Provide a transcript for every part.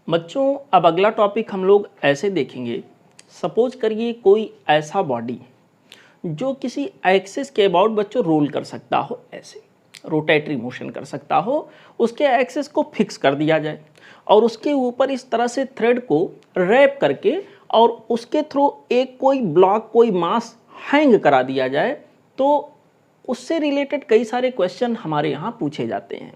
बच्चों अब अगला टॉपिक हम लोग ऐसे देखेंगे। सपोज करिए कोई ऐसा बॉडी जो किसी एक्सिस के अबाउट बच्चों रोल कर सकता हो, ऐसे रोटेटरी मोशन कर सकता हो, उसके एक्सिस को फिक्स कर दिया जाए और उसके ऊपर इस तरह से थ्रेड को रैप करके और उसके थ्रू एक कोई ब्लॉक कोई मास हैंग करा दिया जाए, तो उससे रिलेटेड कई सारे क्वेश्चन हमारे यहाँ पूछे जाते हैं।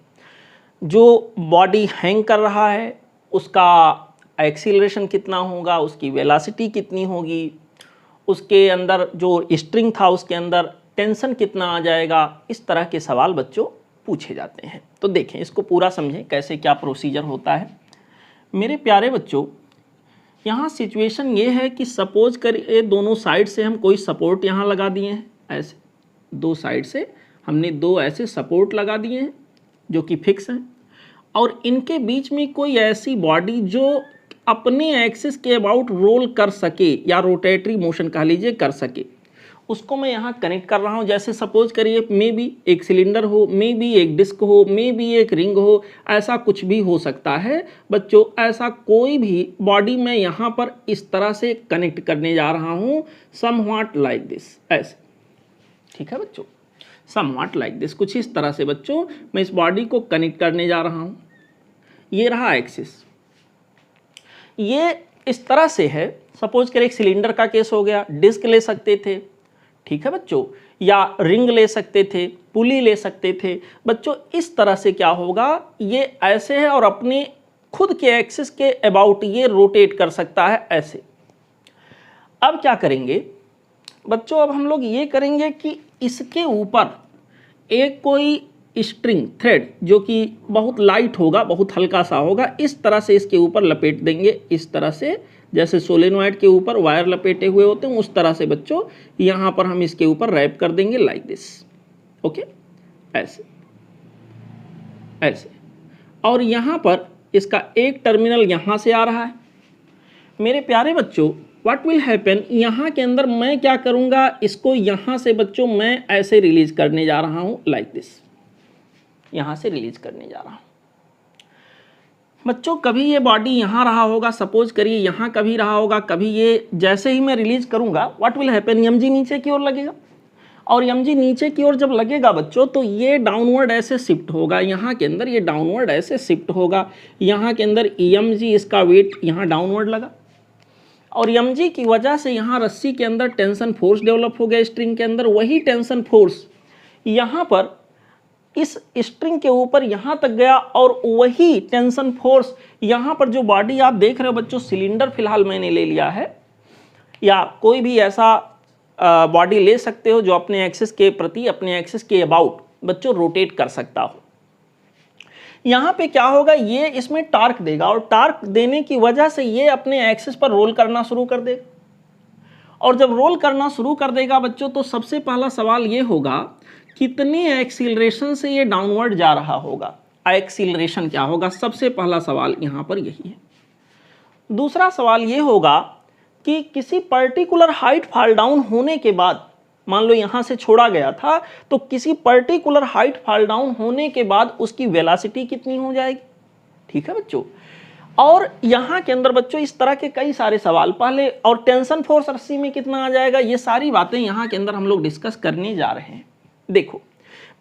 जो बॉडी हैंग कर रहा है उसका एक्सीलरेशन कितना होगा, उसकी वेलोसिटी कितनी होगी, उसके अंदर जो स्ट्रिंग था उसके अंदर टेंशन कितना आ जाएगा, इस तरह के सवाल बच्चों पूछे जाते हैं। तो देखें, इसको पूरा समझें कैसे क्या प्रोसीजर होता है। मेरे प्यारे बच्चों, यहाँ सिचुएशन ये है कि सपोज करिए दोनों साइड से हम कोई सपोर्ट यहाँ लगा दिए हैं, ऐसे दो साइड से हमने दो ऐसे सपोर्ट लगा दिए हैं जो कि फिक्स हैं, और इनके बीच में कोई ऐसी बॉडी जो अपने एक्सिस के अबाउट रोल कर सके या रोटेटरी मोशन कह लीजिए कर सके, उसको मैं यहाँ कनेक्ट कर रहा हूँ। जैसे सपोज करिए मे बी एक सिलेंडर हो, मे बी एक डिस्क हो, मे बी एक रिंग हो, ऐसा कुछ भी हो सकता है बच्चों। ऐसा कोई भी बॉडी मैं यहाँ पर इस तरह से कनेक्ट करने जा रहा हूँ, समव्हाट लाइक दिस, ऐसे, ठीक है बच्चों, समव्हाट लाइक दिस, कुछ इस तरह से बच्चों मैं इस बॉडी को कनेक्ट करने जा रहा हूँ। ये रहा एक्सिस, ये इस तरह से है। सपोज करें एक सिलेंडर का केस हो गया, डिस्क ले सकते थे, ठीक है बच्चों, या रिंग ले सकते थे, पुली ले सकते थे बच्चों। इस तरह से क्या होगा, ये ऐसे है और अपने खुद के एक्सिस के अबाउट ये रोटेट कर सकता है ऐसे। अब क्या करेंगे बच्चों, अब हम लोग ये करेंगे कि इसके ऊपर एक कोई स्ट्रिंग थ्रेड जो कि बहुत लाइट होगा, बहुत हल्का सा होगा, इस तरह से इसके ऊपर लपेट देंगे, इस तरह से जैसे सोलेनॉइड के ऊपर वायर लपेटे हुए होते हैं उस तरह से बच्चों यहाँ पर हम इसके ऊपर रैप कर देंगे लाइक दिस, ओके, ऐसे ऐसे। और यहाँ पर इसका एक टर्मिनल यहाँ से आ रहा है। मेरे प्यारे बच्चों, व्हाट विल हैपन, यहाँ के अंदर मैं क्या करूँगा, इसको यहाँ से बच्चों मैं ऐसे रिलीज करने जा रहा हूँ लाइक दिस, यहाँ से रिलीज करने जा रहा हूँ बच्चों। कभी ये बॉडी यहाँ रहा होगा, सपोज करिए यहाँ कभी रहा होगा, कभी ये जैसे ही मैं रिलीज करूँगा व्हाट विल हैपन, mg नीचे की ओर लगेगा, और mg नीचे की ओर जब लगेगा बच्चों तो ये डाउनवर्ड ऐसे शिफ्ट होगा, यहाँ के अंदर ये डाउनवर्ड ऐसे शिफ्ट होगा, यहाँ के अंदर emg इसका वेट यहाँ डाउनवर्ड लगा, और mg की वजह से यहाँ रस्सी के अंदर टेंशन फोर्स डेवलप हो गया स्ट्रिंग के अंदर। वही टेंशन फोर्स यहाँ पर इस स्ट्रिंग के ऊपर यहाँ तक गया, और वही टेंशन फोर्स यहाँ पर जो बॉडी आप देख रहे हो बच्चों, सिलेंडर फिलहाल मैंने ले लिया है, या कोई भी ऐसा बॉडी ले सकते हो जो अपने एक्सिस के प्रति, अपने एक्सिस के अबाउट बच्चों रोटेट कर सकता हो। यहाँ पे क्या होगा, ये इसमें टार्क देगा, और टार्क देने की वजह से ये अपने एक्सिस पर रोल करना शुरू कर देगा, और जब रोल करना शुरू कर देगा बच्चों तो सबसे पहला सवाल ये होगा कितने एक्सीलरेशन से ये डाउनवर्ड जा रहा होगा, एक्सीलरेशन क्या होगा, सबसे पहला सवाल यहाँ पर यही है। दूसरा सवाल ये होगा कि किसी पर्टिकुलर हाइट फॉल डाउन होने के बाद, मान लो यहाँ से छोड़ा गया था, तो किसी पर्टिकुलर हाइट फॉल डाउन होने के बाद उसकी वेलोसिटी कितनी हो जाएगी, ठीक है बच्चों। और यहाँ के अंदर बच्चों इस तरह के कई सारे सवाल पहले, और टेंशन फोर्स रस्सी में कितना आ जाएगा, ये सारी बातें यहाँ के अंदर हम लोग डिस्कस करने जा रहे हैं। देखो,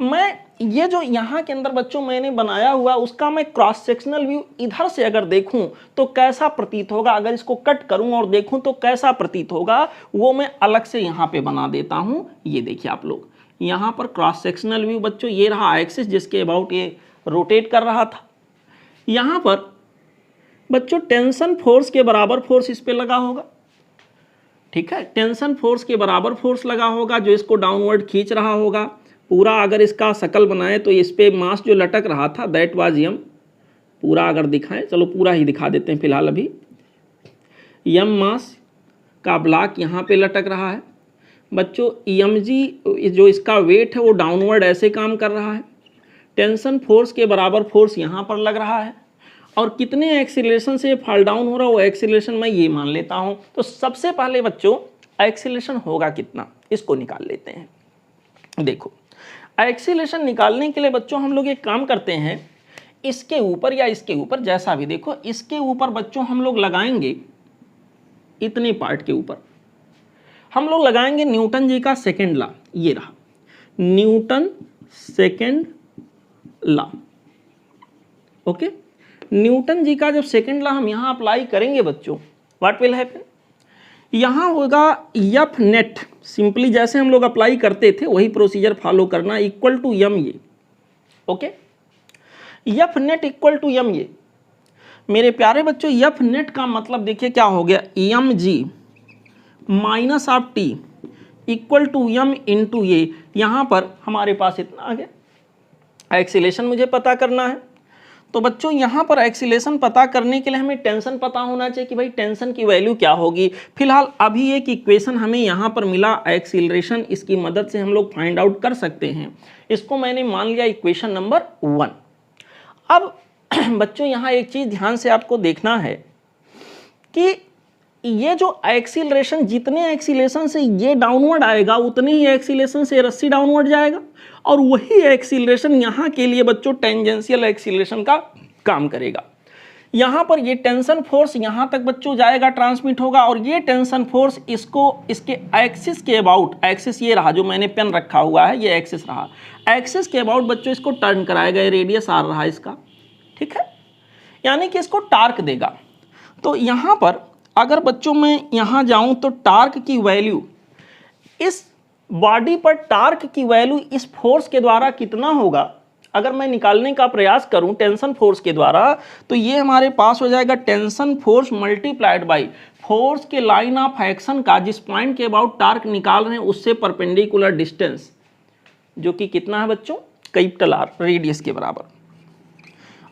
मैं ये जो यहाँ के अंदर बच्चों मैंने बनाया हुआ उसका मैं क्रॉस सेक्शनल व्यू इधर से अगर देखूं तो कैसा प्रतीत होगा, अगर इसको कट करूं और देखूं तो कैसा प्रतीत होगा, वो मैं अलग से यहाँ पे बना देता हूँ। ये देखिए आप लोग, यहाँ पर क्रॉस सेक्शनल व्यू बच्चों, ये रहा एक्सिस जिसके अबाउट ये रोटेट कर रहा था। यहाँ पर बच्चों टेंशन फोर्स के बराबर फोर्स इस पे लगा होगा, ठीक है, टेंशन फोर्स के बराबर फोर्स लगा होगा जो इसको डाउनवर्ड खींच रहा होगा। पूरा अगर इसका शकल बनाए तो इस पे मास जो लटक रहा था दैट वाज यम, पूरा अगर दिखाएं, चलो पूरा ही दिखा देते हैं फिलहाल अभी। यम मास का ब्लॉक यहाँ पे लटक रहा है बच्चों। mg जो इसका वेट है वो डाउनवर्ड ऐसे काम कर रहा है, टेंशन फोर्स के बराबर फोर्स यहाँ पर लग रहा है, और कितने एक्सीलरेशन से फॉल डाउन हो रहा है वो एक्सीलरेशन मैं ये मान लेता हूँ। तो सबसे पहले बच्चों एक्सीलरेशन होगा कितना, इसको निकाल लेते हैं। देखो, एक्सीलरेशन निकालने के लिए बच्चों हम लोग एक काम करते हैं, इसके ऊपर या इसके ऊपर, जैसा भी देखो, इसके ऊपर बच्चों हम लोग लगाएंगे, इतने पार्ट के ऊपर हम लोग लगाएंगे न्यूटन जी का सेकेंड लॉ। ये रहा Newton second law. Okay, Newton ji का जब सेकेंड लॉ हम यहां अप्लाई करेंगे बच्चों, व्हाट विल हैपन, यहां होगा एफ नेट, सिंपली जैसे हम लोग अप्लाई करते थे वही प्रोसीजर फॉलो करना, equal to M A. Okay, F net equal to M A. मेरे प्यारे बच्चों, एफ नेट का मतलब देखिए क्या हो गया, M G minus of T equal to M into ये। यहां पर हमारे पास इतना आ गया। एक्सीलेशन मुझे पता करना है, तो बच्चों यहां पर एक्सीलेशन पता करने के लिए हमें टेंशन पता होना चाहिए कि भाई टेंशन की वैल्यू क्या होगी। फिलहाल अभी एक इक्वेशन हमें यहां पर मिला एक्सीलरेशन, इसकी मदद से हम लोग फाइंड आउट कर सकते हैं। इसको मैंने मान लिया इक्वेशन नंबर 1। अब बच्चों यहां एक चीज ध्यान से आपको देखना है कि ये जो एक्सीलरेशन, जितने एक्सीलेशन से ये डाउनवर्ड आएगा उतने ही एक्सीलेशन से रस्सी डाउनवर्ड जाएगा, और वही एक्सीलरेशन यहाँ के लिए बच्चों टेंजेंशियल एक्सीलरेशन का काम करेगा। यहाँ पर ये टेंशन फोर्स यहाँ तक बच्चों जाएगा, ट्रांसमिट होगा, और ये टेंशन फोर्स इसको इसके एक्सिस के अबाउट, एक्सिस ये रहा जो मैंने पेन रखा हुआ है, ये एक्सिस रहा, एक्सिस के अबाउट बच्चों इसको टर्न कराएगा, रेडियस आर रहा इसका, ठीक है, यानी कि इसको टार्क देगा। तो यहाँ पर अगर बच्चों मैं यहाँ जाऊँ तो टार्क की वैल्यू, इस बॉडी पर टार्क की वैल्यू इस फोर्स के द्वारा कितना होगा, अगर मैं निकालने का प्रयास करूं टेंशन फोर्स के द्वारा, तो ये हमारे पास हो जाएगा tension force multiplied by force के लाइन ऑफ एक्शन का, जिस पॉइंट के अबाउट टार्क निकाल रहे हैं उससे परपेंडिकुलर डिस्टेंस, जो कि कितना है बच्चों, कैपिटल आर, रेडियस के बराबर,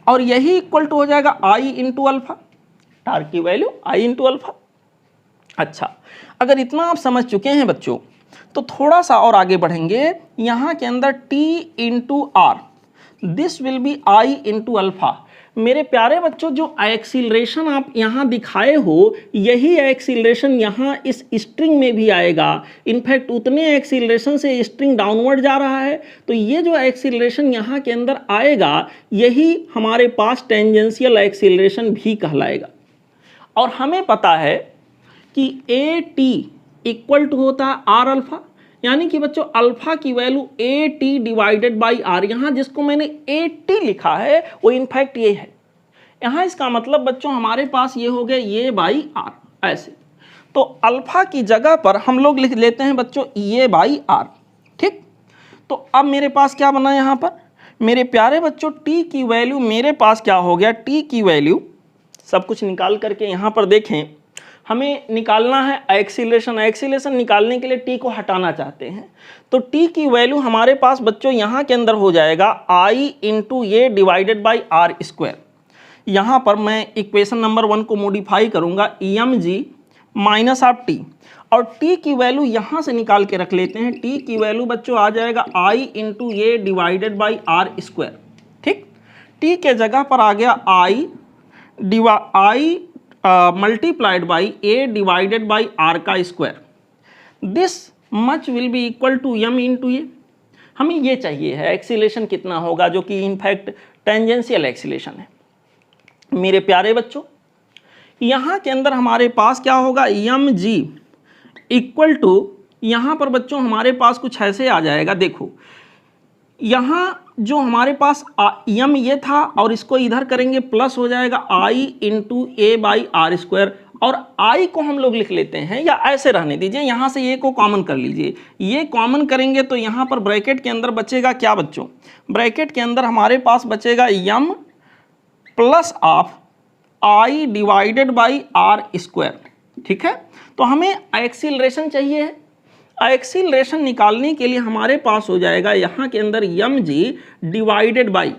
और यही इक्वल टू हो जाएगा आई इंटू अल्फा, टार्क की वैल्यू आई इंटू अल्फा। अच्छा, अगर इतना आप समझ चुके हैं बच्चों, तो थोड़ा सा और आगे बढ़ेंगे। यहाँ के अंदर T into R, this will be I into alpha. मेरे प्यारे बच्चों, जो एक्सीलरेशन आप यहाँ दिखाए हो, यही एक्सीलरेशन यहाँ इस स्ट्रिंग में भी आएगा। इनफैक्ट उतने एक्सीलरेशन से स्ट्रिंग डाउनवर्ड जा रहा है, तो ये जो एक्सीलरेशन यहाँ के अंदर आएगा, यही हमारे पास टेंजेंशियल एक्सीलरेशन भी कहलाएगा। और हमें पता है कि ए टी इक्वल टू होता है आर अल्फा, यानी कि बच्चों अल्फा की value A T divided by R. यहाँ जिसको मैंने ए टी लिखा है वो इनफैक्ट ये है। यहाँ इसका मतलब बच्चों हमारे पास ये हो गया ये बाई आर, ऐसे। तो अल्फा की जगह पर हम लोग लिख लेते हैं बच्चों ये बाई आर, ठीक। तो अब मेरे पास क्या बना यहाँ पर, मेरे प्यारे बच्चों टी की वैल्यू मेरे पास क्या हो गया, टी की वैल्यू सब कुछ निकाल करके यहाँ पर देखें, हमें निकालना है एक्सीलरेशन। एक्सीलरेशन निकालने के लिए टी को हटाना चाहते हैं, तो टी की वैल्यू हमारे पास बच्चों यहाँ के अंदर हो जाएगा आई इंटू ये डिवाइडेड बाई आर स्क्वायर। यहाँ पर मैं इक्वेशन नंबर 1 को मॉडिफाई करूँगा, M G minus of T, और टी की वैल्यू यहाँ से निकाल के रख लेते हैं। टी की वैल्यू बच्चों आ जाएगा आई इंटू ये डिवाइडेड बाई आर स्क्वायर, ठीक। टी के जगह पर आ गया I multiplied by A divided by R का square. This much will be equal to M into A. हमें ये चाहिए है एक्सीलेशन कितना होगा, जो कि इनफैक्ट टेंजेंशियल एक्सीलेशन है। मेरे प्यारे बच्चों, यहाँ के अंदर हमारे पास क्या होगा, यम जी इक्वल टू, यहाँ पर बच्चों हमारे पास कुछ ऐसे आ जाएगा। देखो यहाँ जो हमारे पास यम ये था, और इसको इधर करेंगे प्लस हो जाएगा I into A by R square, और आई को हम लोग लिख लेते हैं, या ऐसे रहने दीजिए, यहाँ से ए को कॉमन कर लीजिए। ये कॉमन करेंगे तो यहाँ पर ब्रैकेट के अंदर बचेगा क्या बच्चों, ब्रैकेट के अंदर हमारे पास बचेगा M plus of I divided by R square, ठीक है। तो हमें एक्सीलरेशन चाहिए है। एक्सीलरेशन निकालने के लिए हमारे पास हो जाएगा यहाँ के अंदर M G divided by,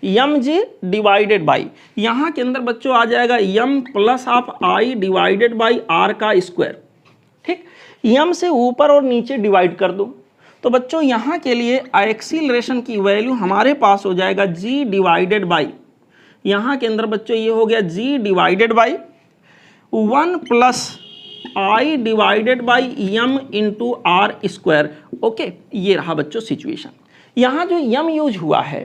M G divided by, यहाँ के अंदर बच्चों आ जाएगा M plus of I divided by R का स्क्वायर, ठीक। यम से ऊपर और नीचे डिवाइड कर दो, तो बच्चों यहाँ के लिए एक्सीलरेशन की वैल्यू हमारे पास हो जाएगा जी डिवाइडेड बाई, यहाँ के अंदर बच्चों ये हो गया G divided by 1 plus I divided by M into R square. Okay, ये रहा बच्चों सिचुएशन। यहाँ जो यम यूज हुआ है,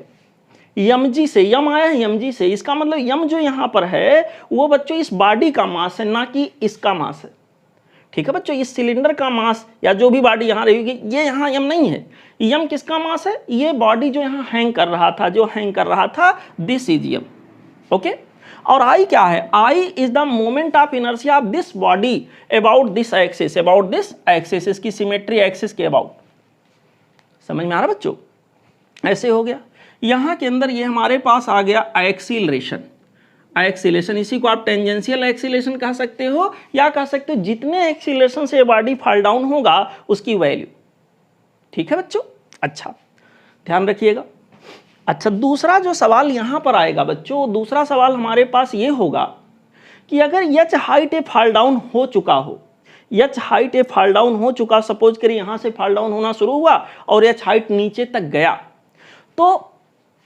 यम जी से, यम आया है यम जी से, इसका मतलब यम जो यहाँ पर है वो बच्चों इस बॉडी का मास है, ना कि इसका मास है। ठीक है बच्चों, इस सिलेंडर का मास या जो भी बॉडी यहाँ रहेगी, ये यहाँ यम नहीं है। यम किसका मास है? ये बॉडी जो यहाँ हैंग कर रहा था, जो हैंग कर रहा था, दिस इज यम। ओके, और आई क्या है? I is the moment of inertia of this body about this axis, about this axis, इसकी सिमेट्री एक्सिस के अबाउट। समझ में आ रहा बच्चों? ऐसे हो गया। यहां के अंदर ये हमारे पास आ गया एक्सीलरेशन। एक्सीलरेशन, इसी को आप टेंजेंशियल एक्सीलरेशन कह सकते हो, या कह सकते हो जितने एक्सीलरेशन से बॉडी फॉल डाउन होगा उसकी वैल्यू। ठीक है बच्चों? अच्छा, ध्यान रखिएगा। अच्छा, दूसरा जो सवाल यहां पर आएगा बच्चों, दूसरा सवाल हमारे पास ये होगा कि अगर एच हाइट ए फॉल डाउन हो चुका हो, एच हाइट ए फॉल डाउन हो चुका, सपोज करिए यहां से फॉल डाउन होना शुरू हुआ और एच हाइट नीचे तक गया, तो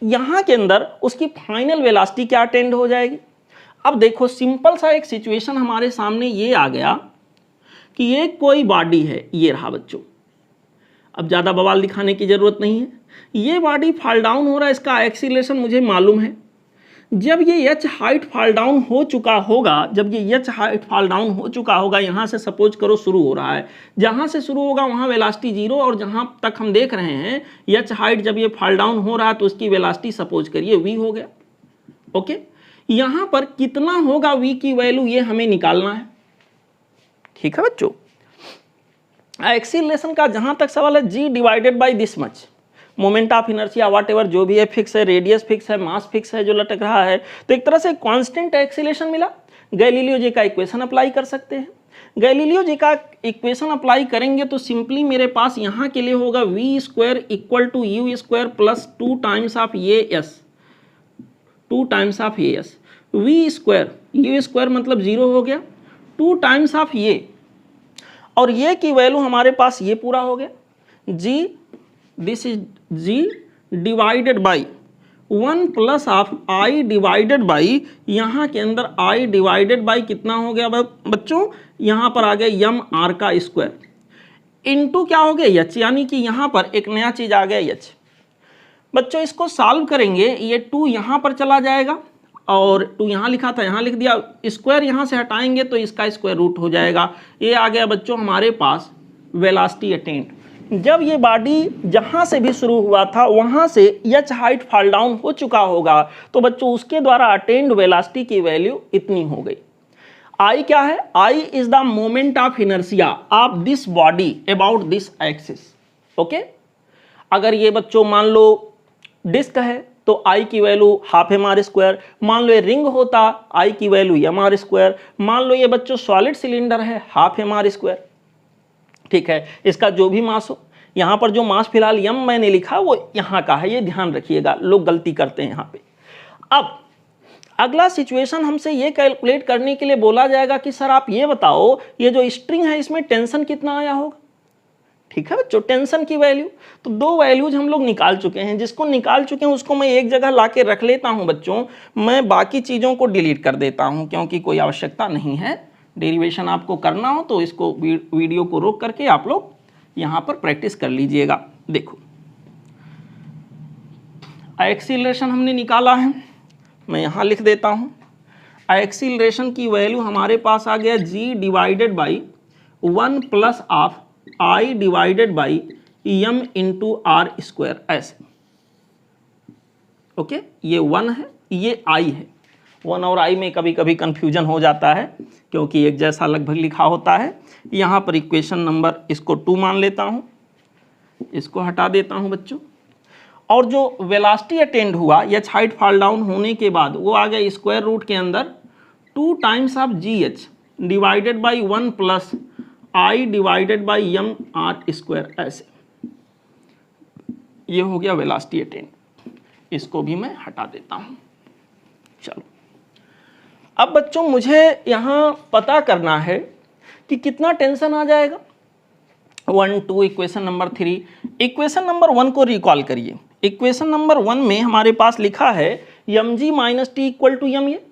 यहां के अंदर उसकी फाइनल वेलोसिटी क्या अटेंड हो जाएगी? अब देखो, सिंपल सा एक सिचुएशन हमारे सामने ये आ गया कि ये कोई बॉडी है, ये रहा बच्चों। अब ज़्यादा बवाल दिखाने की ज़रूरत नहीं है। ये बॉडी फॉल डाउन हो रहा है, इसका एक्सीलरेशन मुझे मालूम है। जब ये एच हाइट फॉल डाउन हो चुका होगा, जब ये एच हाइट फॉल डाउन हो चुका होगा, यहाँ से सपोज करो शुरू हो रहा है, जहाँ से शुरू होगा वहाँ वेलोसिटी 0, और जहाँ तक हम देख रहे हैं एच हाइट जब ये फॉल डाउन हो रहा है तो उसकी वेलोसिटी सपोज करिए v हो गया। ओके, यहाँ पर कितना होगा v की वैल्यू, ये हमें निकालना है। ठीक है बच्चों? एक्सीलरेशन का जहाँ तक सवाल है, g divided by this much, moment of inertia what ever जो भी है फिक्स है, रेडियस फिक्स है, मास फिक्स है जो लटक रहा है, तो एक तरह से कांस्टेंट एक्सीलरेशन मिला। गैलीलियो जी का इक्वेशन अप्लाई कर सकते हैं। गैलीलियो जी का इक्वेशन अप्लाई करेंगे तो सिंपली मेरे पास यहाँ के लिए होगा v square equal to U square plus 2 times of A S, 2 times of A S, V square, U square मतलब 0 हो गया, 2 टाइम्स ऑफ ये, और ये की वैल्यू हमारे पास ये पूरा हो गया, g, this is g divided by 1 plus of i divided by, यहाँ के अंदर i डिवाइडेड बाई कितना हो गया बच्चों, यहाँ पर आ गया यम आर का स्क्वायर, इनटू क्या हो गया h, यानी कि यहाँ पर एक नया चीज आ गया h। बच्चों इसको सॉल्व करेंगे, ये 2 यहाँ पर चला जाएगा और 2 यहाँ लिखा था यहाँ लिख दिया, स्क्वायर यहाँ से हटाएंगे तो इसका स्क्वायर रूट हो जाएगा। ये आ गया बच्चों हमारे पास वेलोसिटी अटेंड। जब ये बॉडी जहाँ से भी शुरू हुआ था वहाँ से एच हाइट फॉल डाउन हो चुका होगा, तो बच्चों उसके द्वारा अटेंड वेलोसिटी की वैल्यू इतनी हो गई। आई क्या है? I is the moment of inertia of this body about this axis. Okay, अगर ये बच्चों मान लो डिस्क है तो आई की value half M R square, मान लो ये रिंग होता आई की वैल्यू एम आर स्क्वायर, मान लो ये बच्चों सॉलिड सिलेंडर है हाफ एम आर स्क्वायर। ठीक है, इसका जो भी मास हो, यहाँ पर जो मास फिलहाल यम मैंने लिखा वो यहाँ का है, ये ध्यान रखिएगा, लोग गलती करते हैं यहाँ पे। अब अगला सिचुएशन हमसे ये कैलकुलेट करने के लिए बोला जाएगा कि सर आप ये बताओ ये जो स्ट्रिंग है इसमें टेंशन कितना आया होगा। ठीक है बच्चों, टेंशन की वैल्यू, तो 2 वैल्यूज हम लोग निकाल चुके हैं। जिसको निकाल चुके हैं उसको मैं एक जगह ला के रख लेता हूँ बच्चों, मैं बाकी चीज़ों को डिलीट कर देता हूँ क्योंकि कोई आवश्यकता नहीं है। डेरिवेशन आपको करना हो तो इसको वीडियो को रोक करके आप लोग यहाँ पर प्रैक्टिस कर लीजिएगा। देखो एक्सीलरेशन हमने निकाला है, मैं यहाँ लिख देता हूँ। एक्सीलरेशन की वैल्यू हमारे पास आ गया g divided by 1 plus of i divided by m into R square, ऐसे। ओके, ये 1 है, ये i है। 1 और i में कभी कभी कंफ्यूजन हो जाता है क्योंकि एक जैसा लगभग लिखा होता है। यहाँ पर इक्वेशन नंबर इसको 2 मान लेता हूँ, इसको हटा देता हूँ बच्चों। और जो वेलोसिटी अटेंड हुआ एच हाइट फॉल डाउन होने के बाद वो आ गया स्क्वायर रूट के अंदर 2 times of G H divided by 1 plus I divided by M R square, ऐसे। ये हो गया वेलोसिटी अटेंड, इसको भी मैं हटा देता हूँ। चलो अब बच्चों मुझे यहाँ पता करना है कि कितना टेंशन आ जाएगा। 1 2 इक्वेशन नंबर 3, इक्वेशन नंबर 1 को रिकॉल करिए। इक्वेशन नंबर 1 में हमारे पास लिखा है mg minus T equal to M. ये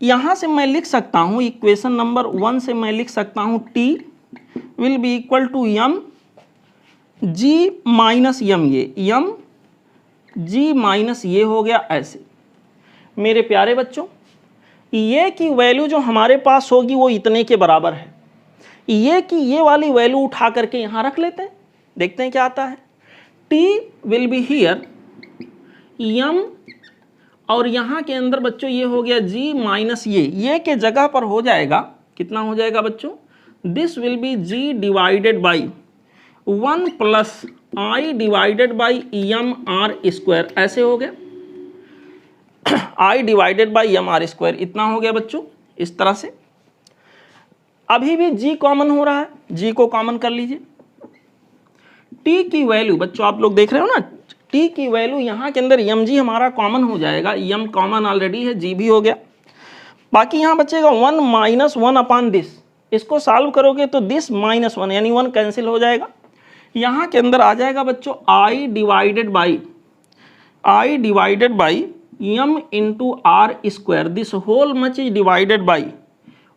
यहाँ से मैं लिख सकता हूँ, इक्वेशन नंबर 1 से मैं लिख सकता हूँ t will be equal to M g minus M, ये यम जी माइनस ये हो गया ऐसे। मेरे प्यारे बच्चों, ये की वैल्यू जो हमारे पास होगी वो इतने के बराबर है। ये की ये वाली वैल्यू उठा करके यहाँ रख लेते हैं, देखते हैं क्या आता है। t will be here m, और यहाँ के अंदर बच्चों ये हो गया g माइनस ये के जगह पर हो जाएगा, कितना हो जाएगा बच्चों, this will be g divided by 1 plus i divided by M R square, ऐसे हो गया। i divided by M R square इतना हो गया बच्चों, इस तरह से। अभी भी g कॉमन हो रहा है, g को कॉमन कर लीजिए। t की वैल्यू बच्चों आप लोग देख रहे हो ना, t की वैल्यू यहाँ के अंदर mg हमारा कॉमन हो जाएगा, m कॉमन ऑलरेडी है, g भी हो गया। बाकी यहाँ बचेगा 1 माइनस 1 अपॉन दिस, इसको सॉल्व करोगे तो दिस माइनस 1 यानी 1 कैंसिल हो जाएगा। यहाँ के अंदर आ जाएगा बच्चों i divided by m into R square, this whole much is divided by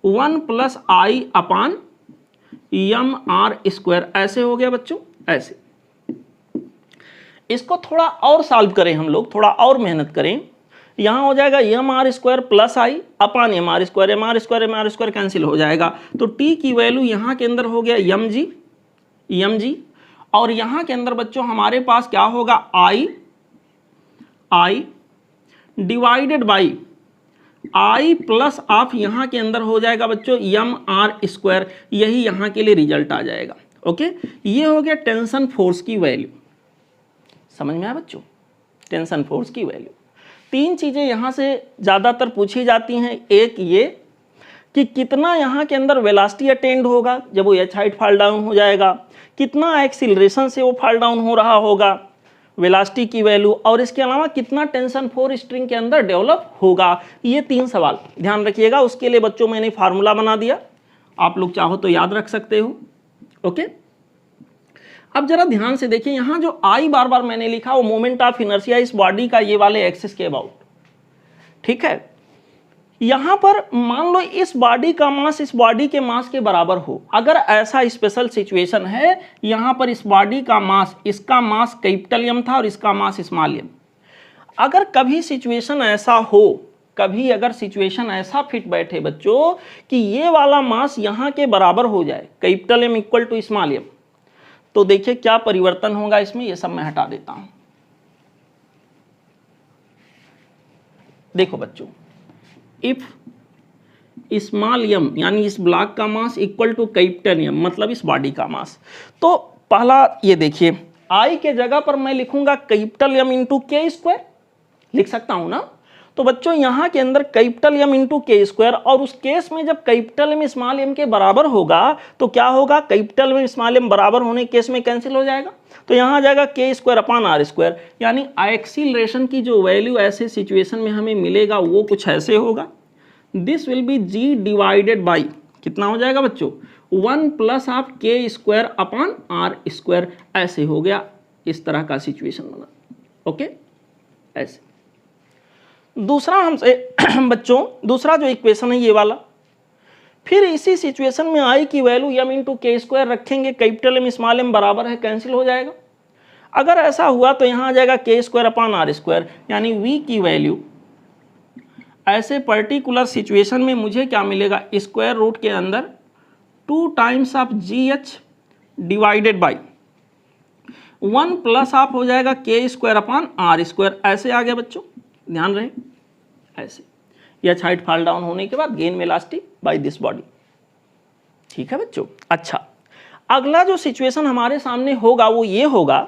1 plus i upon M R square, ऐसे हो गया बच्चों, ऐसे। इसको थोड़ा और सॉल्व करें हम लोग, थोड़ा और मेहनत करें, यहाँ हो जाएगा M R square plus I upon M R square cancel हो जाएगा। तो t की वैल्यू यहाँ के अंदर हो गया एम जी, और यहाँ के अंदर बच्चों हमारे पास क्या होगा, आई डिवाइडेड बाई आई प्लस आप यहाँ के अंदर हो जाएगा बच्चों एम आर स्क्वायर, यही यहाँ के लिए रिजल्ट आ जाएगा। ओके, ये हो गया टेंशन फोर्स की वैल्यू। समझ में आया बच्चों, टेंशन फोर्स की वैल्यू। तीन चीज़ें यहाँ से ज़्यादातर पूछी जाती हैं, एक ये कि कितना यहाँ के अंदर वेलोसिटी अटेंड होगा जब वो एच हाइट फॉल डाउन हो जाएगा, कितना एक्सीलरेशन से वो फॉल डाउन हो रहा होगा, वेलोसिटी की वैल्यू, और इसके अलावा कितना टेंशन फोर्स स्ट्रिंग के अंदर डेवलप होगा। ये तीन सवाल ध्यान रखिएगा। उसके लिए बच्चों मैंने फार्मूला बना दिया, आप लोग चाहो तो याद रख सकते हो। ओके, अब जरा ध्यान से देखिए, यहाँ जो आई बार बार मैंने लिखा वो मोमेंट ऑफ इनर्शिया इस बॉडी का ये वाले एक्सिस के अबाउट, ठीक है। यहाँ पर मान लो इस बॉडी का मास इस बॉडी के मास के बराबर हो, अगर ऐसा स्पेशल सिचुएशन है, यहाँ पर इस बॉडी का मास, इसका मास कैपिटल एम था और इसका मास स्मॉल एम। अगर कभी सिचुएशन ऐसा हो, कभी अगर सिचुएशन ऐसा फिट बैठे बच्चों कि ये वाला मास यहाँ के बराबर हो जाए, capital M equal to small M, तो देखिए क्या परिवर्तन होगा इसमें, ये सब मैं हटा देता हूं। देखो बच्चों, इफ स्मॉल एम यानी इस ब्लॉक का mass equal to capital M, मतलब इस बॉडी का मास, तो पहला ये देखिए, आई के जगह पर मैं लिखूंगा कैपिटल एम इंटू के स्क्वायर, लिख सकता हूं ना। तो बच्चों यहाँ के अंदर कैपिटल एम इंटू के स्क्वायर, और उस केस में जब कैपिटल एम स्मॉल एम के बराबर होगा तो क्या होगा, कैपिटल एम स्मॉल एम बराबर होने के केस में कैंसिल हो जाएगा, तो यहाँ आ जाएगा के स्क्वायर अपॉन आर स्क्वायर। यानी एक्सीलरेशन की जो वैल्यू ऐसे सिचुएशन में हमें मिलेगा वो कुछ ऐसे होगा, this will be G divided by, कितना हो जाएगा बच्चों, 1 plus of K square upon R square, ऐसे हो गया। इस तरह का सिचुएशन बना। ओके, ऐसे। दूसरा हमसे बच्चों, दूसरा जो इक्वेशन है ये वाला, फिर इसी सिचुएशन में आई की वैल्यू एम इंटू के स्क्वायर रखेंगे, कैपिटल एम स्मॉल एम बराबर है, कैंसिल हो जाएगा। अगर ऐसा हुआ तो यहाँ आ जाएगा के स्क्वायर अपॉन आर स्क्वायर, यानी वी की वैल्यू ऐसे पर्टिकुलर सिचुएशन में मुझे क्या मिलेगा, स्क्वायर रूट के अंदर 2 times of G H divided by 1 plus of हो जाएगा के स्क्वायर अपॉन आर स्क्वायर, ऐसे आ गया बच्चों, ध्यान रहे ऐसे। एच हाइट फॉल डाउन होने के बाद gain velocity by this body, ठीक है बच्चों। अच्छा, अगला जो सिचुएशन हमारे सामने होगा वो ये होगा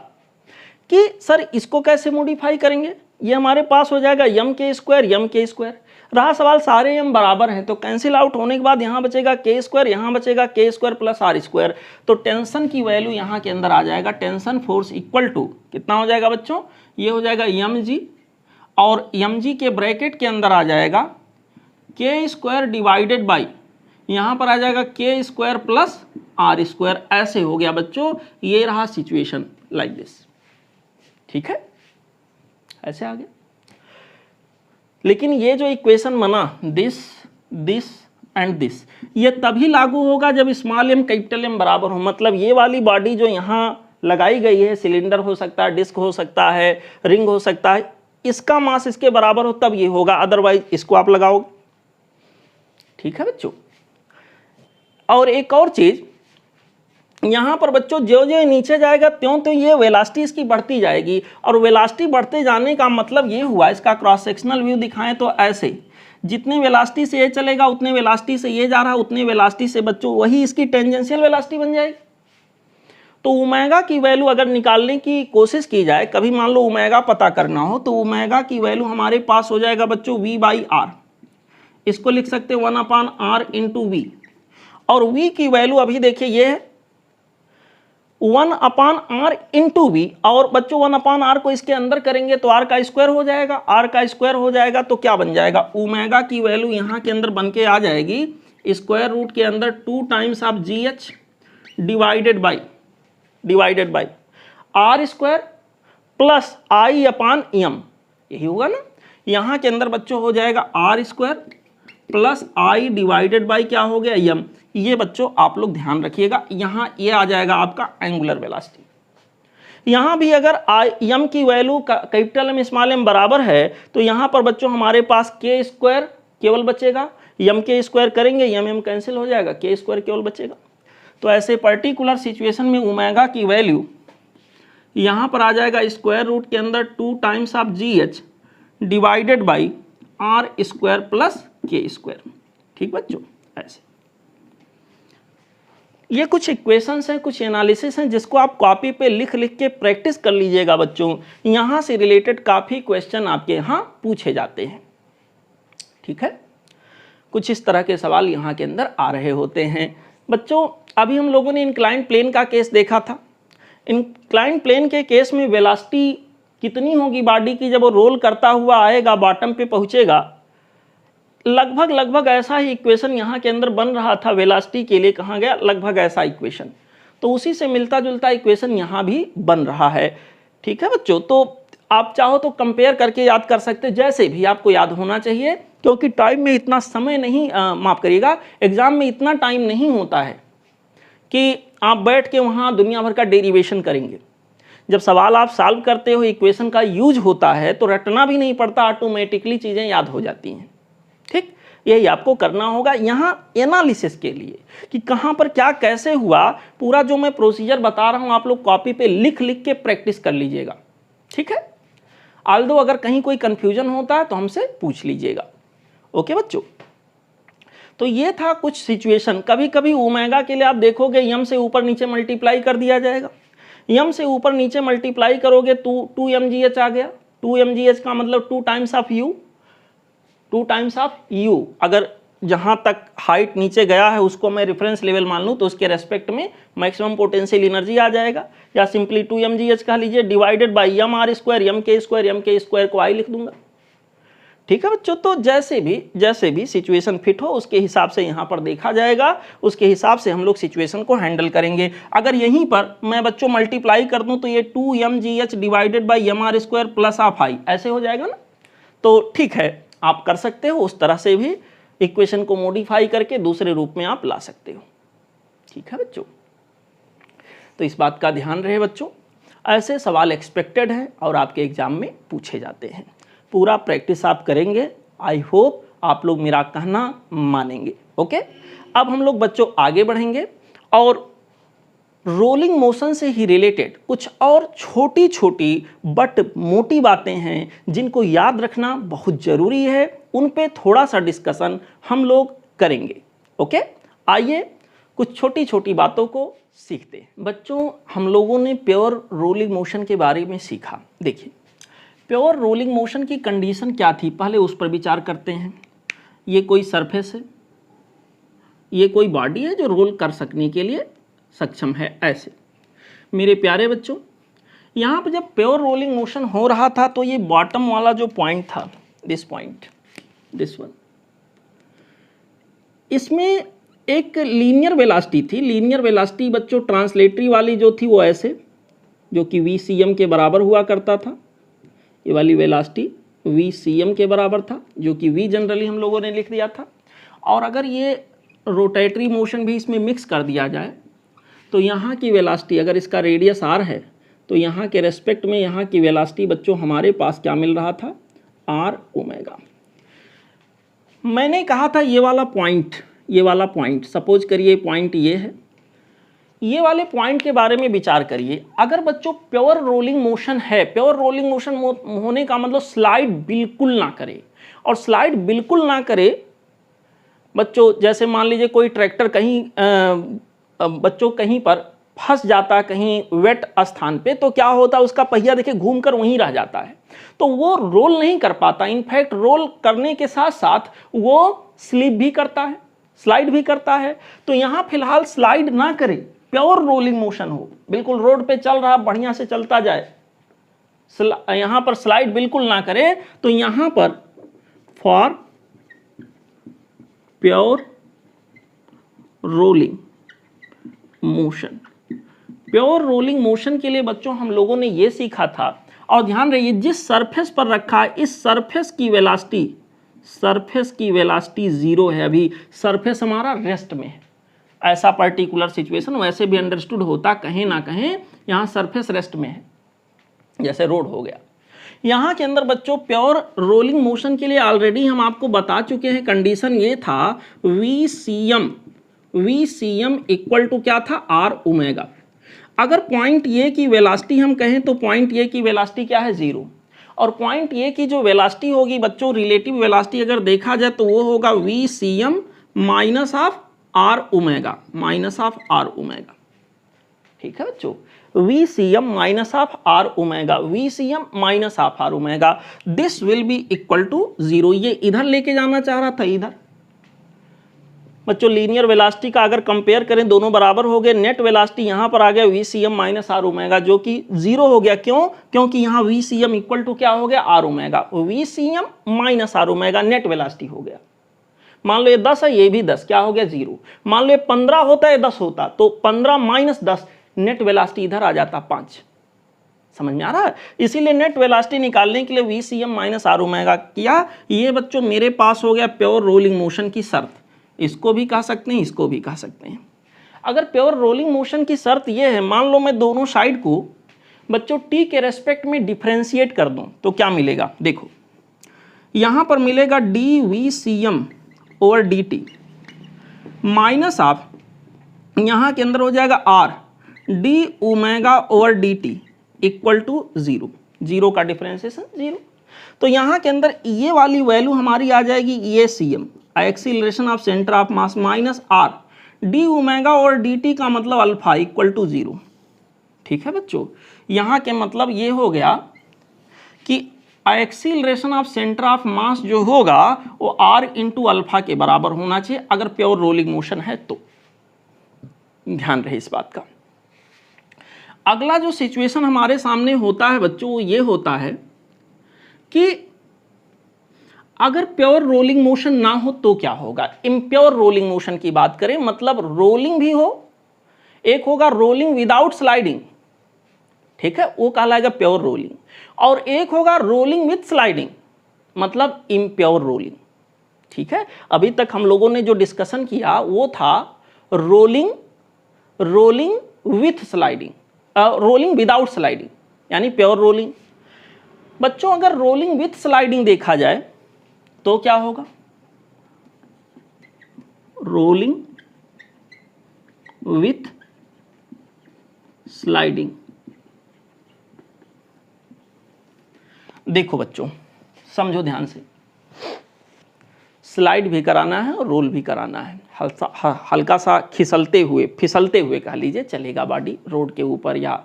कि सर इसको कैसे मॉडिफाई करेंगे। ये हमारे पास हो जाएगा एम के स्क्वायर, रहा सवाल सारे एम बराबर हैं तो कैंसिल आउट होने के बाद यहाँ बचेगा के स्क्वायर, यहाँ बचेगा के स्क्वायर प्लस आर स्क्वायर, तो टेंशन की वैल्यू यहाँ के अंदर आ जाएगा, टेंशन फोर्स इक्वल टू कितना हो जाएगा बच्चों, ये हो जाएगा एम जी, और एम जी के ब्रैकेट के अंदर आ जाएगा के स्क्वायर डिवाइडेड बाई, यहाँ पर आ जाएगा के स्क्वायर प्लस आर स्क्वायर, ऐसे हो गया बच्चों। ये रहा सिचुएशन लाइक दिस, ठीक है, ऐसे आ गया। लेकिन ये जो इक्वेशन बना दिस दिस एंड दिस, ये तभी लागू होगा जब स्मॉल एम कैपिटल एम बराबर हो, मतलब ये वाली बॉडी जो यहाँ लगाई गई है, सिलेंडर हो सकता है, डिस्क हो सकता है, रिंग हो सकता है, इसका मास इसके बराबर हो तब ये होगा, अदरवाइज इसको आप लगाओगे। ठीक है बच्चों। और एक और चीज यहां पर बच्चों, जो जो नीचे जाएगा त्यों तो ये वेलोसिटी इसकी बढ़ती जाएगी, और वेलोसिटी बढ़ते जाने का मतलब ये हुआ, इसका क्रॉस सेक्शनल व्यू दिखाएं तो ऐसे, जितने वेलोसिटी से ये चलेगा उतने वेलोसिटी से ये जा रहा है, उतने वेलोसिटी से बच्चों वही इसकी टेंजेंशियल वेलोसिटी बन जाएगी। तो ओमेगा की वैल्यू अगर निकालने की कोशिश की जाए, कभी मान लो ओमेगा पता करना हो, तो ओमेगा की वैल्यू हमारे पास हो जाएगा बच्चों v/r, इसको लिख सकते हैं 1/r इंटू वी, और v की वैल्यू अभी देखिए ये है 1/r इंटू वी, और बच्चों 1/r को इसके अंदर करेंगे तो r का स्क्वायर हो जाएगा, r का स्क्वायर हो जाएगा तो क्या बन जाएगा, ओमेगा की वैल्यू यहाँ के अंदर बन के आ जाएगी स्क्वायर रूट के अंदर 2 times of GH divided by r square plus I/m, यही होगा ना। यहाँ के अंदर बच्चों हो जाएगा r square plus I divided by क्या हो गया m। ये बच्चों आप लोग ध्यान रखिएगा, यहाँ ये आ जाएगा आपका एंगुलर वेलोसिटी। यहाँ भी अगर m की value capital M small m बराबर है तो यहाँ पर बच्चों हमारे पास k स्क्वायर केवल बचेगा, m के स्क्वायर करेंगे m कैंसिल हो जाएगा, k स्क्वायर केवल बचेगा। तो ऐसे पर्टिकुलर सिचुएशन में ओमेगा की वैल्यू यहाँ पर आ जाएगा स्क्वायर रूट के अंदर 2 times of GH divided by r square plus k square. ठीक बच्चों, ऐसे ये कुछ इक्वेशंस हैं, कुछ एनालिसिस हैं, जिसको आप कॉपी पे लिख लिख के प्रैक्टिस कर लीजिएगा बच्चों। यहाँ से रिलेटेड काफ़ी क्वेश्चन आपके यहाँ पूछे जाते हैं। ठीक है, कुछ इस तरह के सवाल यहाँ के अंदर आ रहे होते हैं बच्चों। अभी हम लोगों ने इंक्लाइंड प्लेन का केस देखा था। इंक्लाइंड प्लेन के केस में वेलोसिटी कितनी होगी बॉडी की जब वो रोल करता हुआ आएगा, बॉटम पे पहुँचेगा, लगभग ऐसा ही इक्वेशन यहाँ के अंदर बन रहा था वेलोसिटी के लिए। कहाँ गया, लगभग ऐसा इक्वेशन, तो उसी से मिलता जुलता इक्वेशन यहाँ भी बन रहा है। ठीक है बच्चों, तो आप चाहो तो कंपेयर करके याद कर सकते हो, जैसे भी आपको याद होना चाहिए, क्योंकि टाइम में इतना समय नहीं, माफ करिएगा, एग्जाम में इतना टाइम नहीं होता है कि आप बैठ के वहाँ दुनिया भर का डेरिवेशन करेंगे। जब सवाल आप सॉल्व करते हो, इक्वेशन का यूज होता है, तो रटना भी नहीं पड़ता, ऑटोमेटिकली चीज़ें याद हो जाती हैं। ठीक, यही आपको करना होगा यहाँ एनालिसिस के लिए कि कहाँ पर क्या कैसे हुआ। पूरा जो मैं प्रोसीजर बता रहा हूँ आप लोग कॉपी पे लिख लिख के प्रैक्टिस कर लीजिएगा। ठीक है, आल्दो अगर कहीं कोई कंफ्यूजन होता है तो हमसे पूछ लीजिएगा। ओके बच्चों, तो ये था कुछ सिचुएशन। कभी कभी ओमेगा के लिए आप देखोगे यम से ऊपर नीचे मल्टीप्लाई कर दिया जाएगा, यम से ऊपर नीचे मल्टीप्लाई करोगे तो 2mgh आ गया। 2mgh का मतलब 2 times of u, 2 times of u। अगर जहाँ तक हाइट नीचे गया है उसको मैं रेफरेंस लेवल मान लूँ तो उसके रेस्पेक्ट में मैक्सिमम पोटेंशियल एनर्जी आ जाएगा, या सिंपली 2mgh कह लीजिए divided by m r square, m k square को I लिख दूंगा। ठीक है बच्चों, तो जैसे भी सिचुएशन फिट हो उसके हिसाब से यहाँ पर देखा जाएगा, उसके हिसाब से हम लोग सिचुएशन को हैंडल करेंगे। अगर यहीं पर मैं बच्चों मल्टीप्लाई कर दूं तो ये 2mgh divided by m r square plus of I ऐसे हो जाएगा ना। तो ठीक है, आप कर सकते हो, उस तरह से भी इक्वेशन को मॉडिफाई करके दूसरे रूप में आप ला सकते हो। ठीक है बच्चों, तो इस बात का ध्यान रहे बच्चों, ऐसे सवाल एक्सपेक्टेड है और आपके एग्जाम में पूछे जाते हैं। पूरा प्रैक्टिस आप करेंगे, आई होप आप लोग मेरा कहना मानेंगे। ओके, अब हम लोग बच्चों आगे बढ़ेंगे और रोलिंग मोशन से ही रिलेटेड कुछ और छोटी छोटी बट मोटी बातें हैं जिनको याद रखना बहुत ज़रूरी है, उन पे थोड़ा सा डिस्कशन हम लोग करेंगे। ओके, आइए कुछ छोटी छोटी बातों को सीखते हैं। बच्चों, हम लोगों ने प्योर रोलिंग मोशन के बारे में सीखा। देखिए, प्योर रोलिंग मोशन की कंडीशन क्या थी, पहले उस पर विचार करते हैं। ये कोई सरफेस है, ये कोई बॉडी है जो रोल कर सकने के लिए सक्षम है। ऐसे मेरे प्यारे बच्चों, यहाँ पर जब प्योर रोलिंग मोशन हो रहा था तो ये बॉटम वाला जो पॉइंट था, दिस पॉइंट, दिस वन, इसमें एक लीनियर वेलोसिटी थी। लीनियर वेलोसिटी बच्चों ट्रांसलेटरी वाली जो थी वो ऐसे, जो कि VCM के बराबर हुआ करता था। ये वाली वेलोसिटी VCM के बराबर था, जो कि V जनरली हम लोगों ने लिख दिया था। और अगर ये रोटेटरी मोशन भी इसमें मिक्स कर दिया जाए तो यहाँ की वेलोसिटी, अगर इसका रेडियस r है तो यहाँ के रेस्पेक्ट में यहाँ की वेलोसिटी बच्चों हमारे पास क्या मिल रहा था, r ओमेगा। मैंने कहा था ये वाला पॉइंट सपोज करिए पॉइंट ये है, ये वाले पॉइंट के बारे में विचार करिए। अगर बच्चों प्योर रोलिंग मोशन है, प्योर रोलिंग मोशन होने का मतलब स्लाइड बिल्कुल ना करे, और स्लाइड बिल्कुल ना करे बच्चों, जैसे मान लीजिए कोई ट्रैक्टर कहीं बच्चों कहीं पर फंस जाता कहीं वेट स्थान पे, तो क्या होता है, उसका पहिया देखिए घूमकर वहीं रह जाता है, तो वो रोल नहीं कर पाता। इनफैक्ट रोल करने के साथ साथ वो स्लिप भी करता है, स्लाइड भी करता है। तो यहाँ फिलहाल स्लाइड ना करे, प्योर रोलिंग मोशन हो, बिल्कुल रोड पे चल रहा बढ़िया से चलता जाए, यहाँ पर स्लाइड बिल्कुल ना करे। तो यहाँ पर for pure rolling motion, pure rolling motion के लिए बच्चों हम लोगों ने ये सीखा था, और ध्यान रहिए जिस सरफेस पर रखा है इस सरफेस की वेलोसिटी जीरो है। अभी सरफेस हमारा रेस्ट में है, ऐसा पर्टिकुलर सिचुएशन वैसे भी अंडरस्टूड होता, कहीं ना कहीं यहाँ सरफेस रेस्ट में है, जैसे रोड हो गया। यहाँ के अंदर बच्चों प्योर रोलिंग मोशन के लिए ऑलरेडी हम आपको बता चुके हैं, कंडीशन ये था VCM इक्वल टू क्या था, r ओमेगा। अगर पॉइंट ए की वेलोसिटी हम कहें तो पॉइंट ए की वेलोसिटी क्या है, 0, और पॉइंट ए की जो वेलोसिटी होगी बच्चों, रिलेटिव वेलोसिटी अगर देखा जाए तो वो होगा VCM minus of r omega, ठीक है बच्चों, VCM minus of r omega, VCM minus of r omega, this will be equal to 0। ये इधर लेके जाना चाह रहा था, इधर बच्चों लीनियर वेलोसिटी का अगर कंपेयर करें दोनों बराबर हो गए, नेट वेलोसिटी यहाँ पर आ गया VCM माइनस r ओमेगा, जो कि 0 हो गया। क्यों? क्योंकि यहाँ VCM इक्वल टू क्या हो गया, r omega, VCM minus r omega net velocity हो गया। मान लो ये 10 है, ये भी 10, क्या हो गया, 0। मान लो ये 15 होता है, 10 होता, तो 15 माइनस 10, नेट वेलोसिटी इधर आ जाता 5। समझ में आ रहा है? इसीलिए नेट वेलोसिटी निकालने के लिए VCM माइनस r ओमेगा किया। ये बच्चों मेरे पास हो गया प्योर रोलिंग मोशन की शर्त, इसको भी कह सकते हैं, इसको भी कह सकते हैं। अगर प्योर रोलिंग मोशन की शर्त ये है, मान लो मैं दोनों साइड को बच्चों t के रेस्पेक्ट में डिफरेंशिएट कर दूं तो क्या मिलेगा, देखो यहां पर मिलेगा dVCM over dt minus of, यहां के अंदर हो जाएगा r d omega over dt equal to 0, 0 का डिफरेंशिएशन 0। तो यहां के अंदर ये वाली वैल्यू हमारी आ जाएगी, ये CM acceleration of centre of mass minus r d omega और dt का मतलब अल्फा इक्वल टू 0। ठीक है बच्चों, यहाँ के मतलब ये हो गया कि acceleration of centre of mass जो होगा वो r इंटू अल्फा के बराबर होना चाहिए अगर प्योर रोलिंग मोशन है तो। ध्यान रहे इस बात का। अगला जो सिचुएशन हमारे सामने होता है बच्चों वो ये होता है कि अगर प्योर रोलिंग मोशन ना हो तो क्या होगा। इम्प्योर रोलिंग मोशन की बात करें, मतलब रोलिंग भी हो, एक होगा रोलिंग विदाउट स्लाइडिंग, ठीक है, वो कहलाएगा प्योर रोलिंग, और एक होगा रोलिंग विथ स्लाइडिंग, मतलब इम्प्योर रोलिंग। ठीक है, अभी तक हम लोगों ने जो डिस्कशन किया वो था rolling with sliding, rolling without sliding यानी प्योर रोलिंग। बच्चों अगर रोलिंग विथ स्लाइडिंग देखा जाए तो क्या होगा, रोलिंग विथ स्लाइडिंग। देखो बच्चों समझो ध्यान से, स्लाइड भी कराना है और रोल भी कराना है, हल्का सा फिसलते हुए कह लीजिए चलेगा बॉडी रोड के ऊपर या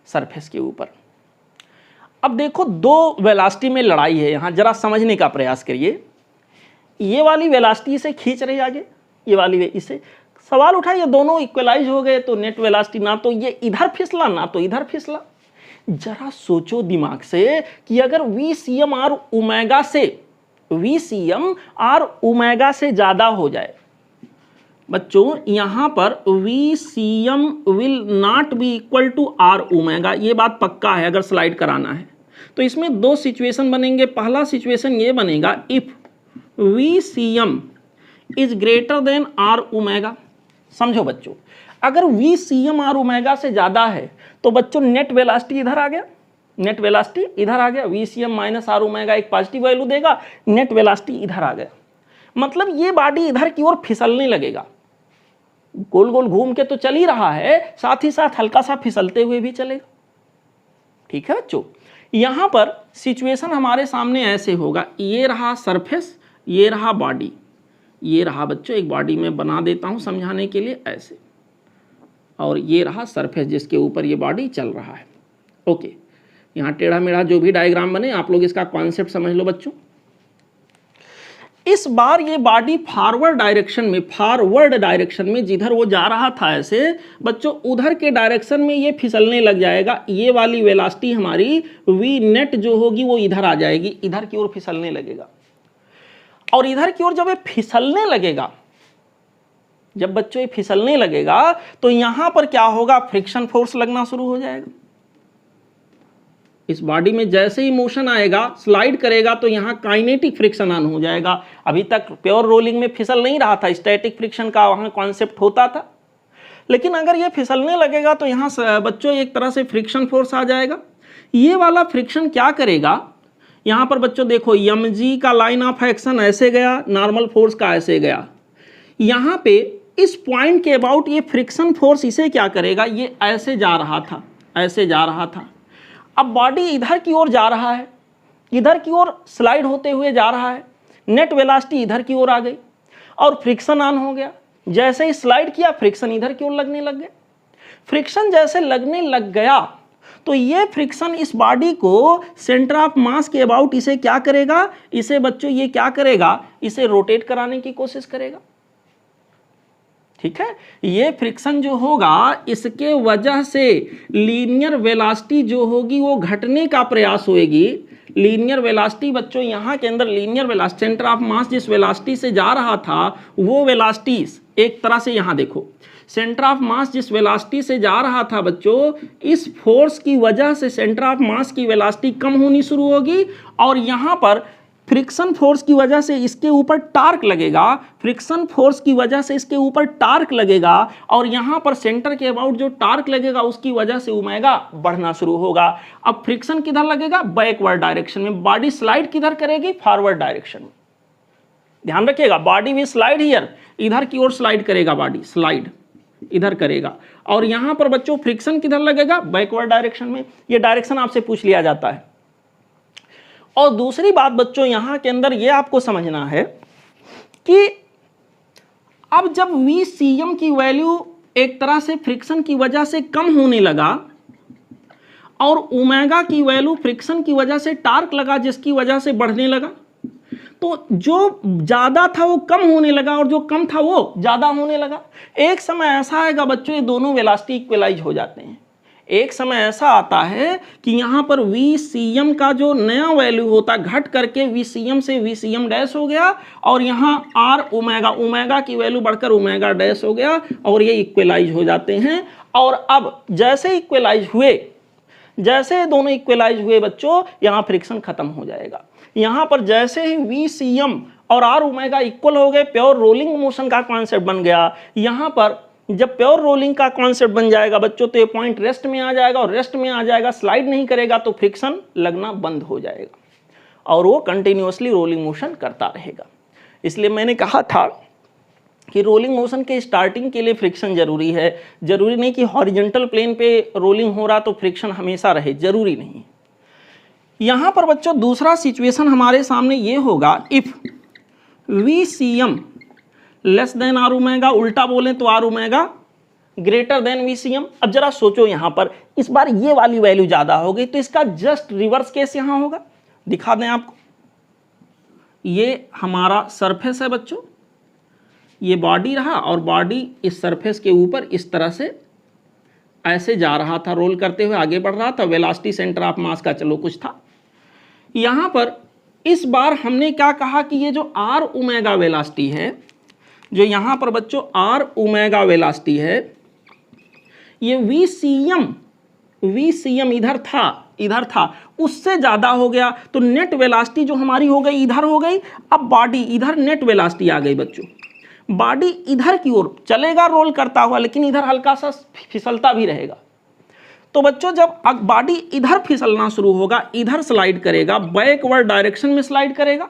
सरफेस के ऊपर। अब देखो दो वेलोसिटी में लड़ाई है, यहाँ जरा समझने का प्रयास करिए। ये वाली वेलोसिटी से खींच रही आगे, ये वाली इसे, सवाल उठा ये दोनों इक्वलाइज हो गए तो नेट वेलोसिटी ना तो ये इधर फिसला ना तो इधर फिसला। जरा सोचो दिमाग से कि अगर VCM R ओमेगा से ज्यादा हो जाए बच्चों, यहां पर VCM will not be equal to R omega, ये बात पक्का है अगर स्लाइड कराना है तो। इसमें दो सिचुएशन बनेंगे। पहला सिचुएशन ये बनेगा if VCM is greater than R omega. समझो बच्चों, अगर v cm r ओमेगा से ज़्यादा है तो बच्चों नेट वेलोसिटी इधर आ गया, नेट वेलोसिटी इधर आ गया, v cm minus r omega एक पॉजिटिव वैल्यू देगा, नेट वेलोसिटी इधर आ गया। मतलब ये बॉडी इधर की ओर फिसलने लगेगा, गोल गोल घूम के तो चल ही रहा है, साथ ही साथ हल्का सा फिसलते हुए भी चलेगा। ठीक है बच्चों, यहां पर सिचुएशन हमारे सामने ऐसे होगा, ये रहा सरफेस, ये रहा बॉडी, ये रहा बच्चों एक बॉडी में बना देता हूं समझाने के लिए ऐसे, और ये रहा सरफेस जिसके ऊपर ये बॉडी चल रहा है। ओके, यहाँ टेढ़ा मेढ़ा जो भी डायग्राम बने आप लोग इसका कॉन्सेप्ट समझ लो बच्चों। इस बार ये बॉडी फॉरवर्ड डायरेक्शन में जिधर वो जा रहा था ऐसे बच्चों, उधर के डायरेक्शन में ये फिसलने लग जाएगा। ये वाली वेलोसिटी हमारी वी नेट जो होगी वो इधर आ जाएगी, इधर की ओर फिसलने लगेगा। और इधर की ओर जब ये फिसलने लगेगा, जब बच्चों ये फिसलने लगेगा तो यहां पर क्या होगा, फ्रिक्शन फोर्स लगना शुरू हो जाएगा। इस बॉडी में जैसे ही मोशन आएगा, स्लाइड करेगा, तो यहाँ काइनेटिक फ्रिक्शन ऑन हो जाएगा। अभी तक प्योर रोलिंग में फिसल नहीं रहा था, स्टैटिक फ्रिक्शन का वहाँ कॉन्सेप्ट होता था, लेकिन अगर ये फिसलने लगेगा तो यहाँ बच्चों एक तरह से फ्रिक्शन फोर्स आ जाएगा। ये वाला फ्रिक्शन क्या करेगा, यहाँ पर बच्चों देखो mg का लाइन ऑफ एक्शन ऐसे गया, नॉर्मल फोर्स का ऐसे गया। यहाँ पे इस पॉइंट के अबाउट ये फ्रिक्शन फोर्स इसे क्या करेगा, ये ऐसे जा रहा था, ऐसे जा रहा था। अब बॉडी इधर की ओर जा रहा है, इधर की ओर स्लाइड होते हुए जा रहा है, नेट वेलोसिटी इधर की ओर आ गई और फ्रिक्शन ऑन हो गया। जैसे ही स्लाइड किया फ्रिक्शन इधर की ओर लगने लग गया। फ्रिक्शन जैसे लगने लग गया तो ये फ्रिक्शन इस बॉडी को सेंटर ऑफ मास के अबाउट इसे क्या करेगा, इसे बच्चों ये क्या करेगा, इसे रोटेट कराने की कोशिश करेगा। ठीक है, ये फ्रिक्शन जो होगा इसके वजह से लीनियर वेलोसिटी जो होगी वो घटने का प्रयास होएगी। लीनियर वेलोसिटी बच्चों यहाँ के अंदर linear velocity, centre of mass जिस वेलोसिटी से जा रहा था वो वेलोसिटी एक तरह से यहाँ देखो, सेंटर ऑफ मास जिस वेलोसिटी से जा रहा था बच्चों, इस फोर्स की वजह से सेंटर ऑफ मास की वेलोसिटी कम होनी शुरू होगी और यहाँ पर फ्रिक्शन फोर्स की वजह से इसके ऊपर टार्क लगेगा, फ्रिक्शन फोर्स की वजह से इसके ऊपर टार्क लगेगा और यहाँ पर सेंटर के अबाउट जो टार्क लगेगा उसकी वजह से ओमेगा बढ़ना शुरू होगा। अब फ्रिक्शन किधर लगेगा, बैकवर्ड डायरेक्शन में। बॉडी स्लाइड किधर करेगी, फॉरवर्ड डायरेक्शन में। ध्यान रखिएगा, बॉडी भी स्लाइड हियर, इधर की ओर स्लाइड करेगा, बॉडी स्लाइड इधर करेगा। और यहाँ पर बच्चों फ्रिक्शन किधर लगेगा, बैकवर्ड डायरेक्शन में। ये डायरेक्शन आपसे पूछ लिया जाता है। और दूसरी बात बच्चों यहां के अंदर ये आपको समझना है कि अब जब VCM की वैल्यू एक तरह से फ्रिक्शन की वजह से कम होने लगा और ओमेगा की वैल्यू फ्रिक्शन की वजह से टार्क लगा जिसकी वजह से बढ़ने लगा, तो जो ज्यादा था वो कम होने लगा और जो कम था वो ज्यादा होने लगा। एक समय ऐसा आएगा बच्चों ये दोनों वेलोसिटी इक्वलाइज हो जाते हैं। एक समय ऐसा आता है कि यहाँ पर VCM का जो नया वैल्यू होता घट करके VCM से VCM डैश हो गया और यहाँ R ओमेगा की वैल्यू बढ़कर ओमेगा डैश हो गया और ये इक्वलाइज हो जाते हैं। और अब जैसे इक्वलाइज हुए, जैसे दोनों इक्वलाइज हुए बच्चों, यहाँ फ्रिक्शन खत्म हो जाएगा। यहाँ पर जैसे ही VCM और R ओमेगा इक्वल हो गए, प्योर रोलिंग मोशन का कॉन्सेप्ट बन गया। यहाँ पर जब प्योर रोलिंग का कॉन्सेप्ट बन जाएगा बच्चों तो ये पॉइंट रेस्ट में आ जाएगा और रेस्ट में आ जाएगा, स्लाइड नहीं करेगा तो फ्रिक्शन लगना बंद हो जाएगा और वो कंटिन्यूअसली रोलिंग मोशन करता रहेगा। इसलिए मैंने कहा था कि रोलिंग मोशन के स्टार्टिंग के लिए फ्रिक्शन जरूरी है। जरूरी नहीं कि हॉरिजॉन्टल प्लेन पे रोलिंग हो रहा तो फ्रिक्शन हमेशा रहे, जरूरी नहीं। यहाँ पर बच्चों दूसरा सिचुएशन हमारे सामने ये होगा, if VCM less than R omega, उल्टा बोलें तो R omega greater than VCM। अब जरा सोचो, यहाँ पर इस बार ये वाली वैल्यू ज्यादा हो गई तो इसका जस्ट रिवर्स केस यहाँ होगा। दिखा दें आपको, ये हमारा सरफेस है बच्चों, ये बॉडी रहा और बॉडी इस सरफेस के ऊपर इस तरह से ऐसे जा रहा था, रोल करते हुए आगे बढ़ रहा था। वेलोसिटी सेंटर ऑफ मास का चलो कुछ था। यहाँ पर इस बार हमने क्या कहा कि ये जो R ओमेगा वेलोसिटी है, जो यहाँ पर बच्चों R ओमेगा वेलोसिटी है, ये VCM इधर था उससे ज़्यादा हो गया तो नेट वेलोसिटी जो हमारी हो गई इधर हो गई। अब बॉडी इधर नेट वेलोसिटी आ गई बच्चों, बॉडी इधर की ओर चलेगा रोल करता हुआ, लेकिन इधर हल्का सा फिसलता भी रहेगा। तो बच्चों जब बॉडी इधर फिसलना शुरू होगा, इधर स्लाइड करेगा, बैकवर्ड डायरेक्शन में स्लाइड करेगा,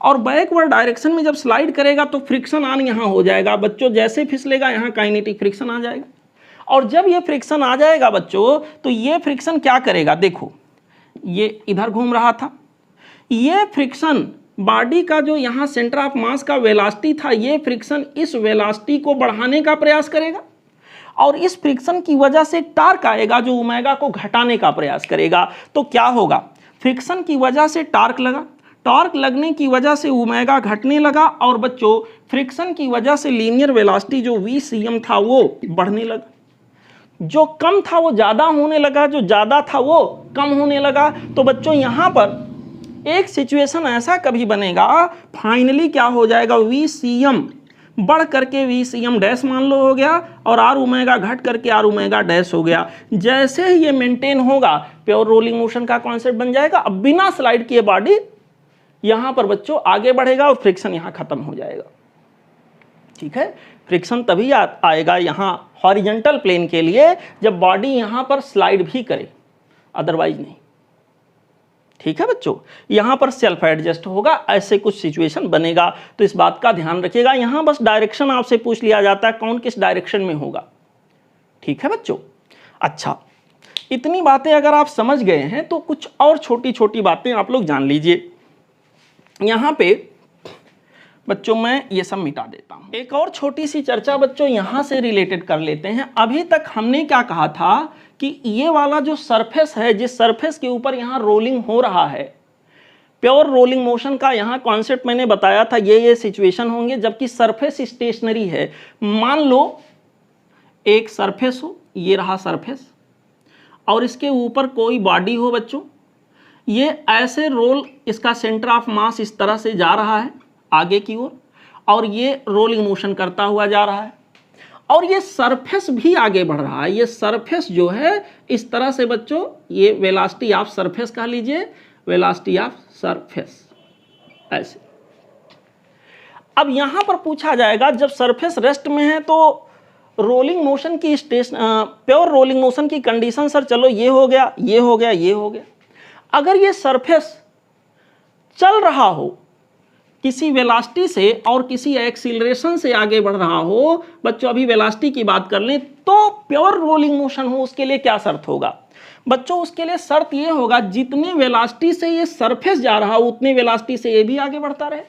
और बैकवर्ड डायरेक्शन में जब स्लाइड करेगा तो फ्रिक्शन ऑन यहाँ हो जाएगा बच्चों। जैसे फिसलेगा यहाँ काइनेटिक फ्रिक्शन आ जाएगा, और जब ये फ्रिक्शन आ जाएगा बच्चों तो ये फ्रिक्शन क्या करेगा, देखो ये इधर घूम रहा था, ये फ्रिक्शन बॉडी का जो यहाँ सेंटर ऑफ मास का वेलोसिटी था, ये फ्रिक्शन इस वेलोसिटी को बढ़ाने का प्रयास करेगा, और इस फ्रिक्शन की वजह से टार्क आएगा जो ओमेगा को घटाने का प्रयास करेगा। तो क्या होगा, फ्रिक्शन की वजह से टार्क लगा, टॉर्क लगने की वजह से ओमेगा घटने लगा, और बच्चों फ्रिक्शन की वजह से लीनियर वेलोसिटी जो VCM था वो बढ़ने लगा, जो कम था वो ज़्यादा होने लगा, जो ज़्यादा था वो कम होने लगा। तो बच्चों यहाँ पर एक सिचुएशन ऐसा कभी बनेगा, फाइनली क्या हो जाएगा, VCM बढ़ करके VCM डैश मान लो हो गया, और R ओमेगा घट करके R ओमेगा डैश हो गया। जैसे ही ये मेंटेन होगा, प्योर रोलिंग मोशन का कॉन्सेप्ट बन जाएगा। अब बिना स्लाइड किए बॉडी यहाँ पर बच्चों आगे बढ़ेगा और फ्रिक्शन यहाँ खत्म हो जाएगा। ठीक है, फ्रिक्शन तभी आएगा यहाँ हॉरिजॉन्टल प्लेन के लिए जब बॉडी यहाँ पर स्लाइड भी करे, अदरवाइज नहीं। ठीक है बच्चों, यहाँ पर सेल्फ एडजस्ट होगा, ऐसे कुछ सिचुएशन बनेगा, तो इस बात का ध्यान रखिएगा। यहाँ बस डायरेक्शन आपसे पूछ लिया जाता है, कौन किस डायरेक्शन में होगा। ठीक है बच्चों, अच्छा इतनी बातें अगर आप समझ गए हैं तो कुछ और छोटी छोटी बातें आप लोग जान लीजिए। यहाँ पे बच्चों मैं ये सब मिटा देता हूँ। एक और छोटी सी चर्चा बच्चों यहाँ से रिलेटेड कर लेते हैं। अभी तक हमने क्या कहा था कि ये वाला जो सरफेस है, जिस सरफेस के ऊपर यहाँ रोलिंग हो रहा है, प्योर रोलिंग मोशन का यहाँ कॉन्सेप्ट मैंने बताया था, ये सिचुएशन होंगे जबकि सरफेस स्टेशनरी है। मान लो एक सरफेस हो, ये रहा सरफेस, और इसके ऊपर कोई बॉडी हो बच्चों, ये ऐसे रोल, इसका सेंटर ऑफ मास इस तरह से जा रहा है आगे की ओर, और ये रोलिंग मोशन करता हुआ जा रहा है, और ये सरफेस भी आगे बढ़ रहा है। ये सरफेस जो है इस तरह से बच्चों, ये वेलोसिटी ऑफ सरफेस कह लीजिए, वेलोसिटी ऑफ सरफेस ऐसे। अब यहां पर पूछा जाएगा जब सरफेस रेस्ट में है तो रोलिंग मोशन की प्योर रोलिंग मोशन की कंडीशन, सर चलो ये हो गया, ये हो गया, ये हो गया। अगर ये सरफेस चल रहा हो किसी वेलोसिटी से और किसी एक्सीलरेशन से आगे बढ़ रहा हो, बच्चों अभी वेलोसिटी की बात कर लें, तो प्योर रोलिंग मोशन हो, उसके लिए क्या शर्त होगा बच्चों? उसके लिए शर्त ये होगा जितने वेलोसिटी से ये सरफेस जा रहा हो उतने वेलोसिटी से ये भी आगे बढ़ता रहे।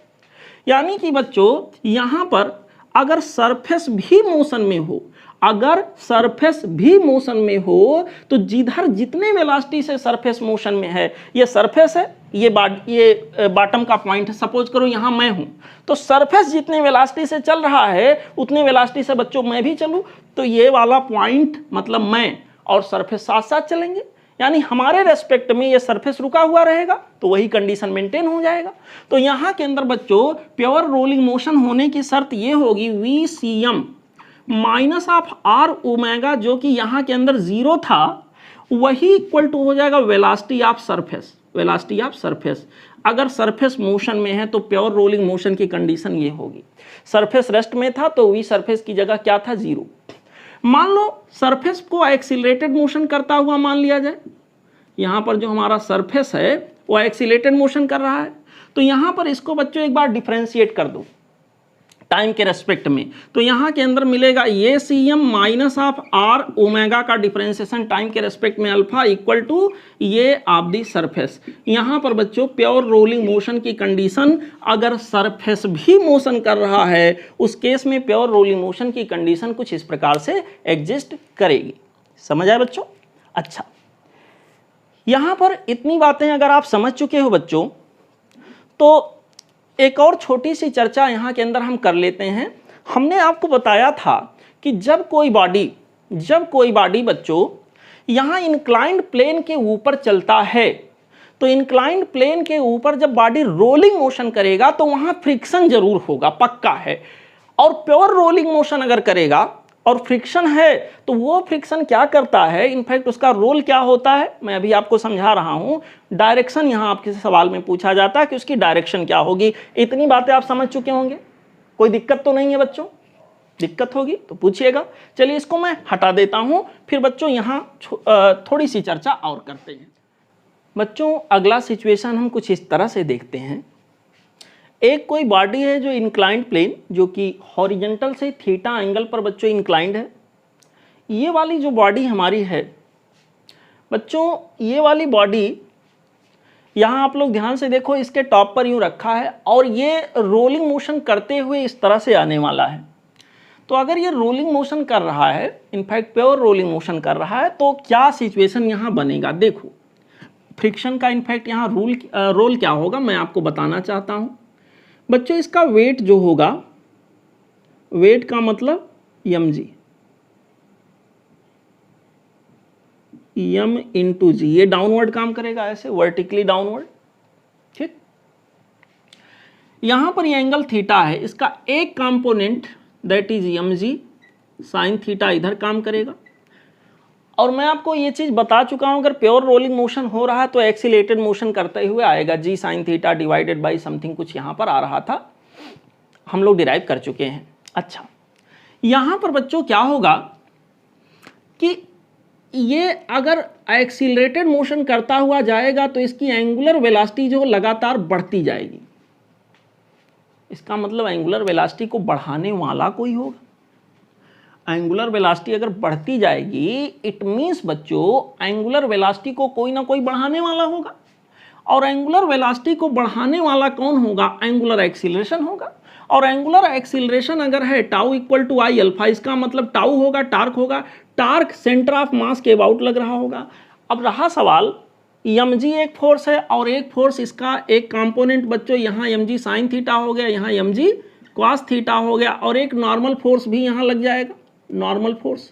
यानी कि बच्चों यहां पर अगर सरफेस भी मोशन में हो, अगर सरफेस भी मोशन में हो, तो जिधर जितने वेलोसिटी से सरफेस मोशन में है, ये सरफेस है, ये बॉटम का पॉइंट है, सपोज करो यहाँ मैं हूं, तो सरफेस जितने वेलोसिटी से चल रहा है उतने वेलोसिटी से बच्चों मैं भी चलूं, तो ये वाला पॉइंट मतलब मैं और सरफेस साथ साथ चलेंगे, यानी हमारे रेस्पेक्ट में ये सरफेस रुका हुआ रहेगा, तो वही कंडीशन मेंटेन हो जाएगा। तो यहाँ के अंदर बच्चों प्योर रोलिंग मोशन होने की शर्त ये होगी, VCM minus of R omega, जो कि यहाँ के अंदर 0 था, वही इक्वल टू हो जाएगा velocity of surface, velocity of surface. अगर सरफेस मोशन में है तो प्योर रोलिंग मोशन की कंडीशन ये होगी। सरफेस रेस्ट में था तो V सरफेस की जगह क्या था? 0। मान लो सरफेस को एक्सीलरेटेड मोशन करता हुआ मान लिया जाए, यहाँ पर जो हमारा सरफेस है वो एक्सीलरेटेड मोशन कर रहा है, तो यहाँ पर इसको बच्चों एक बार डिफरेंशिएट कर दो टाइम के रेस्पेक्ट में, तो यहाँ के अंदर मिलेगा ये CM minus of R omega का डिफरेंशिएशन टाइम के रेस्पेक्ट में अल्फा इक्वल टू ये ऑफ दी सरफेस। यहाँ पर बच्चों प्योर रोलिंग मोशन की कंडीशन, अगर सरफेस भी मोशन कर रहा है उस केस में प्योर रोलिंग मोशन की कंडीशन कुछ इस प्रकार से एग्जिस्ट करेगी। समझ आए बच्चों? अच्छा, यहाँ पर इतनी बातें अगर आप समझ चुके हो बच्चों, तो एक और छोटी सी चर्चा यहाँ के अंदर हम कर लेते हैं। हमने आपको बताया था कि जब कोई बॉडी बच्चों यहाँ इंक्लाइंड प्लेन के ऊपर चलता है, तो इंक्लाइंड प्लेन के ऊपर जब बॉडी रोलिंग मोशन करेगा तो वहाँ फ्रिक्शन जरूर होगा, पक्का है। और प्योर रोलिंग मोशन अगर करेगा और फ्रिक्शन है तो वो फ्रिक्शन क्या करता है, इनफैक्ट उसका रोल क्या होता है, मैं अभी आपको समझा रहा हूं। डायरेक्शन यहाँ आपके सवाल में पूछा जाता है कि उसकी डायरेक्शन क्या होगी। इतनी बातें आप समझ चुके होंगे। कोई दिक्कत तो नहीं है बच्चों? दिक्कत होगी तो पूछिएगा। चलिए इसको मैं हटा देता हूं, फिर बच्चों यहाँ थोड़ी सी चर्चा और करते हैं। बच्चों अगला सिचुएशन हम कुछ इस तरह से देखते हैं। एक कोई बॉडी है जो इंक्लाइंड प्लेन, जो कि हॉरिजेंटल से थीटा एंगल पर बच्चों इंक्लाइंड है। ये वाली जो बॉडी हमारी है बच्चों, ये वाली बॉडी यहाँ आप लोग ध्यान से देखो, इसके टॉप पर यूँ रखा है और ये रोलिंग मोशन करते हुए इस तरह से आने वाला है। तो अगर ये रोलिंग मोशन कर रहा है, इनफैक्ट प्योर रोलिंग मोशन कर रहा है, तो क्या सिचुएशन यहाँ बनेगा? देखो फ्रिक्शन का इनफैक्ट यहाँ रोल क्या होगा मैं आपको बताना चाहता हूँ। बच्चों इसका वेट जो होगा, वेट का मतलब mg, m इंटू जी, ये डाउनवर्ड काम करेगा, ऐसे वर्टिकली डाउनवर्ड। ठीक, यहां पर ये एंगल थीटा है, इसका एक component that is mg sine theta इधर काम करेगा। और मैं आपको ये चीज बता चुका हूं, अगर प्योर रोलिंग मोशन हो रहा है तो एक्सीलेटेड मोशन करते हुए आएगा, g sine theta divided by something कुछ यहां पर आ रहा था, हम लोग डिराइव कर चुके हैं। अच्छा, यहां पर बच्चों क्या होगा कि ये अगर एक्सीलरेटेड मोशन करता हुआ जाएगा तो इसकी एंगुलर वेलोसिटी जो लगातार बढ़ती जाएगी। इसका मतलब एंगुलर वेलोसिटी को बढ़ाने वाला कोई होगा। एंगुलर वेलोसिटी अगर बढ़ती जाएगी, इट मीन्स बच्चों एंगुलर वेलोसिटी को कोई ना कोई बढ़ाने वाला होगा। और एंगुलर वेलोसिटी को बढ़ाने वाला कौन होगा? एंगुलर एक्सीलरेशन होगा। और एंगुलर एक्सीलरेशन अगर है tau equal to I alpha, इसका मतलब टाउ होगा, टार्क होगा, टार्क सेंटर ऑफ मास के अबाउट लग रहा होगा। अब रहा सवाल, mg एक फोर्स है और एक फोर्स इसका एक कंपोनेंट बच्चों यहाँ mg साइन थीटा हो गया, यहाँ mg कॉस थीटा हो गया, और एक नॉर्मल फोर्स भी यहाँ लग जाएगा, नॉर्मल फोर्स।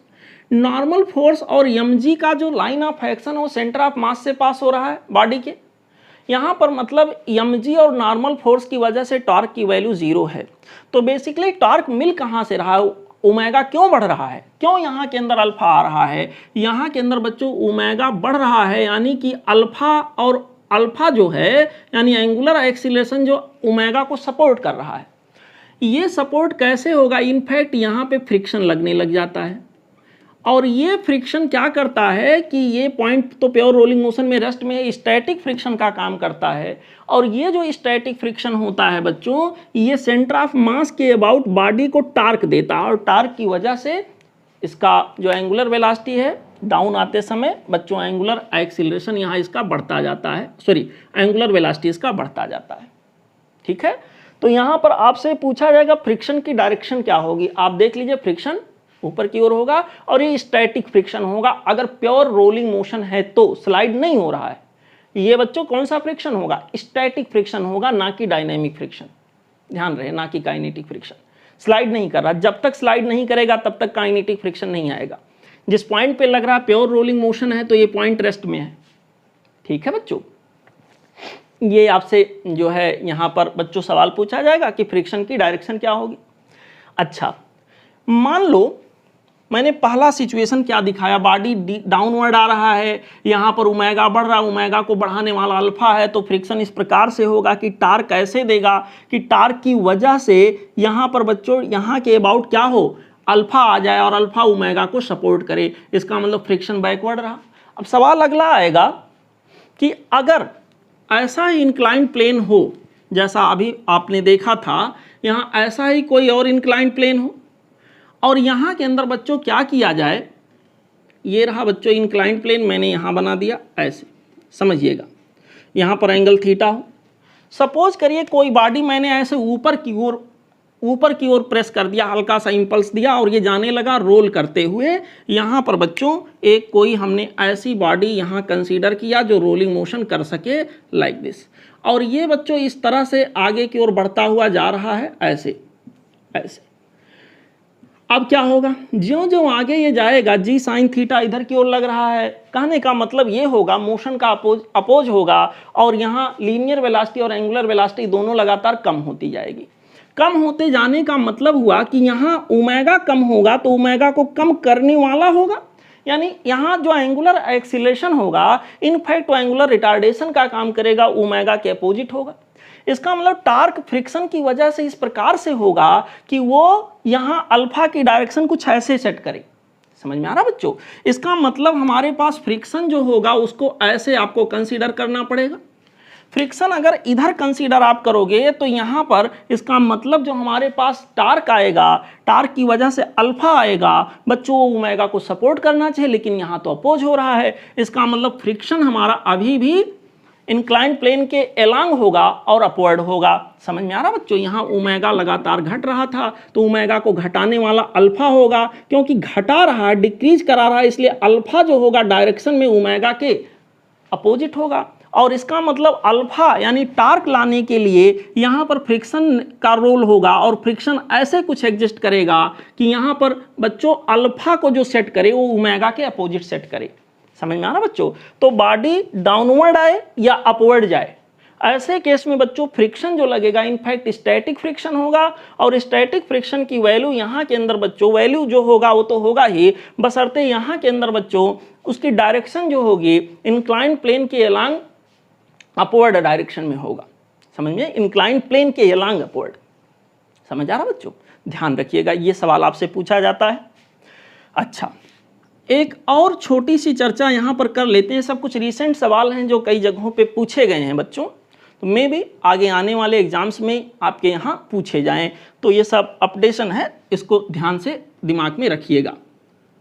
नॉर्मल फोर्स और mg का जो लाइन ऑफ एक्शन वो सेंटर ऑफ मास से पास हो रहा है बॉडी के। यहाँ पर मतलब mg और नॉर्मल फोर्स की वजह से टॉर्क की वैल्यू 0 है। तो बेसिकली टॉर्क मिल कहाँ से रहा है? ओमेगा क्यों बढ़ रहा है? क्यों यहाँ के अंदर अल्फा आ रहा है? यहाँ के अंदर बच्चों ओमेगा बढ़ रहा है, यानी कि अल्फा, और अल्फा जो है यानी एंगुलर एक्सीलरेशन जो ओमेगा को सपोर्ट कर रहा है। ये सपोर्ट कैसे होगा? इनफैक्ट यहाँ पे फ्रिक्शन लगने लग जाता है, और ये फ्रिक्शन क्या करता है कि ये पॉइंट तो प्योर रोलिंग मोशन में रेस्ट में स्टैटिक फ्रिक्शन का काम करता है। और ये जो स्टैटिक फ्रिक्शन होता है बच्चों, ये सेंटर ऑफ मास के अबाउट बॉडी को टार्क देता है, और टार्क की वजह से इसका जो एंगुलर वेलोसिटी है डाउन आते समय बच्चों एंगुलर एक्सीलरेशन यहाँ इसका बढ़ता जाता है, सॉरी एंगुलर वेलोसिटी इसका बढ़ता जाता है। ठीक है, तो यहाँ पर आपसे पूछा जाएगा फ्रिक्शन की डायरेक्शन क्या होगी। आप देख लीजिए, फ्रिक्शन ऊपर की ओर होगा और ये स्टैटिक फ्रिक्शन होगा। अगर प्योर रोलिंग मोशन है तो स्लाइड नहीं हो रहा है, ये बच्चों कौन सा फ्रिक्शन होगा? स्टैटिक फ्रिक्शन होगा, ना कि डायनेमिक फ्रिक्शन। ध्यान रहे, ना कि काइनेटिक फ्रिक्शन। स्लाइड नहीं कर रहा, जब तक स्लाइड नहीं करेगा तब तक काइनेटिक फ्रिक्शन नहीं आएगा। जिस पॉइंट पे लग रहा है प्योर रोलिंग मोशन है तो ये पॉइंट रेस्ट में है। ठीक है बच्चों, ये आपसे जो है यहाँ पर बच्चों सवाल पूछा जाएगा कि फ्रिक्शन की डायरेक्शन क्या होगी। अच्छा, मान लो मैंने पहला सिचुएशन क्या दिखाया, बॉडी डाउनवर्ड आ रहा है, यहाँ पर ओमेगा बढ़ रहा है, ओमेगा को बढ़ाने वाला अल्फा है, तो फ्रिक्शन इस प्रकार से होगा कि टार्क कैसे देगा कि टार्क की वजह से यहाँ पर बच्चों यहाँ के अबाउट क्या हो, अल्फा आ जाए और अल्फा ओमेगा को सपोर्ट करे। इसका मतलब फ्रिक्शन बैकवर्ड रहा। अब सवाल अगला आएगा कि अगर ऐसा ही इंक्लाइंड प्लेन हो जैसा अभी आपने देखा था, यहाँ ऐसा ही कोई और इंक्लाइंड प्लेन हो, और यहाँ के अंदर बच्चों क्या किया जाए, ये रहा बच्चों इंक्लाइंड प्लेन, मैंने यहाँ बना दिया ऐसे, समझिएगा। यहाँ पर एंगल थीटा हो। सपोज करिए कोई बॉडी मैंने ऐसे ऊपर की ओर प्रेस कर दिया, हल्का सा इंपल्स दिया और ये जाने लगा रोल करते हुए। यहाँ पर बच्चों एक कोई हमने ऐसी बॉडी यहाँ कंसीडर किया जो रोलिंग मोशन कर सके, लाइक दिस, और ये बच्चों इस तरह से आगे की ओर बढ़ता हुआ जा रहा है, ऐसे ऐसे। अब क्या होगा, ज्यों ज्यों आगे ये जाएगा जी साइन थीटा इधर की ओर लग रहा है। कहने का मतलब ये होगा मोशन का अपोज होगा, और यहाँ लीनियर वेलोसिटी और एंगुलर वेलोसिटी दोनों लगातार कम होती जाएगी। कम होते जाने का मतलब हुआ कि यहाँ ओमेगा कम होगा तो ओमेगा को कम करने वाला होगा, यानी यहाँ जो एंगुलर एक्सीलरेशन होगा इनफैक्ट वो एंगुलर रिटार्डेशन का काम करेगा, ओमेगा के अपोजिट होगा। इसका मतलब टार्क फ्रिक्शन की वजह से इस प्रकार से होगा कि वो यहाँ अल्फा की डायरेक्शन कुछ ऐसे सेट करे। समझ में आ रहा बच्चों? इसका मतलब हमारे पास फ्रिक्शन जो होगा उसको ऐसे आपको कंसीडर करना पड़ेगा। फ्रिक्शन अगर इधर कंसीडर आप करोगे तो यहाँ पर इसका मतलब जो हमारे पास टार्क आएगा, टार्क की वजह से अल्फा आएगा बच्चों, ओमेगा को सपोर्ट करना चाहिए, लेकिन यहाँ तो अपोज हो रहा है। इसका मतलब फ्रिक्शन हमारा अभी भी इंक्लाइंड प्लेन के एलांग होगा और अपवर्ड होगा। समझ में आ रहा बच्चों? यहाँ ओमेगा लगातार घट रहा था तो ओमेगा को घटाने वाला अल्फा होगा, क्योंकि घटा रहा है, डिक्रीज करा रहा है, इसलिए अल्फा जो होगा डायरेक्शन में ओमेगा के अपोजिट होगा। और इसका मतलब अल्फा यानी टार्क लाने के लिए यहाँ पर फ्रिक्शन का रोल होगा, और फ्रिक्शन ऐसे कुछ एग्जिस्ट करेगा कि यहाँ पर बच्चों अल्फा को जो सेट करे वो ओमेगा के अपोजिट सेट करे। समझ में आ रहा बच्चों? तो बॉडी डाउनवर्ड आए या अपवर्ड जाए, ऐसे केस में बच्चों फ्रिक्शन जो लगेगा इनफैक्ट स्टैटिक फ्रिक्शन होगा। और स्टैटिक फ्रिक्शन की वैल्यू यहाँ के अंदर बच्चों, वैल्यू जो होगा वो तो होगा ही, बशर्ते यहाँ के अंदर बच्चों उसकी डायरेक्शन जो होगी इंक्लाइंड प्लेन के अलांग अपवर्ड डायरेक्शन में होगा। समझ में? इंक्लाइंड प्लेन के अलांग अपवर्ड। समझ आ रहा बच्चों? ध्यान रखिएगा, ये सवाल आपसे पूछा जाता है। अच्छा, एक और छोटी सी चर्चा यहाँ पर कर लेते हैं। सब कुछ रीसेंट सवाल हैं जो कई जगहों पे पूछे गए हैं बच्चों, तो मे भी आगे आने वाले एग्जाम्स में आपके यहाँ पूछे जाएं। तो ये सब अपडेशन है, इसको ध्यान से दिमाग में रखिएगा।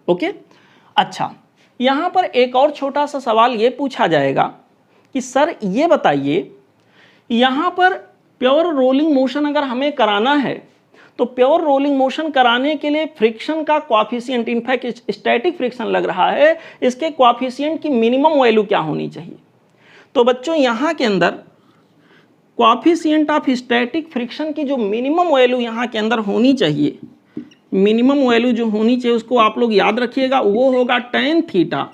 ओके, अच्छा, यहाँ पर एक और छोटा सा सवाल ये पूछा जाएगा कि सर ये बताइए, यहाँ पर प्योर रोलिंग मोशन अगर हमें कराना है तो प्योर रोलिंग मोशन कराने के लिए फ्रिक्शन का कोएफिशिएंट, इनफैक्ट स्टैटिक फ्रिक्शन लग रहा है, इसके कोएफिशिएंट की मिनिमम वैल्यू क्या होनी चाहिए? तो बच्चों यहाँ के अंदर कोएफिशिएंट ऑफ स्टैटिक फ्रिक्शन की जो मिनिमम वैल्यू यहाँ के अंदर होनी चाहिए, मिनिमम वैल्यू जो होनी चाहिए उसको आप लोग याद रखिएगा, वो होगा tan theta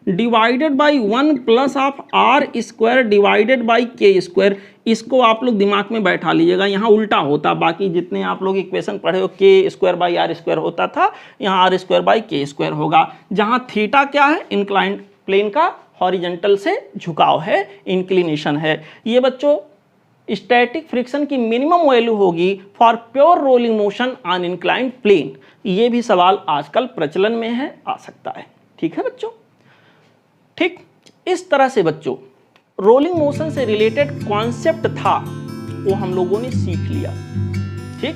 divided by 1 plus of R square divided by K square. इसको आप लोग दिमाग में बैठा लीजिएगा, यहाँ उल्टा होता, बाकी जितने आप लोग इक्वेशन पढ़े हो के स्क्वायर बाई आर स्क्वायर होता था, यहाँ are square by K square होगा, जहाँ थीटा क्या है? इंक्लाइंड प्लेन का हॉरिजेंटल से झुकाव है, इंक्लिनेशन है। ये बच्चों स्टैटिक फ्रिक्शन की मिनिमम वैल्यू होगी for pure rolling motion on inclined plane. ये भी सवाल आजकल प्रचलन में है, आ सकता है। ठीक है बच्चों? ठीक, इस तरह से बच्चों रोलिंग मोशन से रिलेटेड कॉन्सेप्ट था वो हम लोगों ने सीख लिया। ठीक,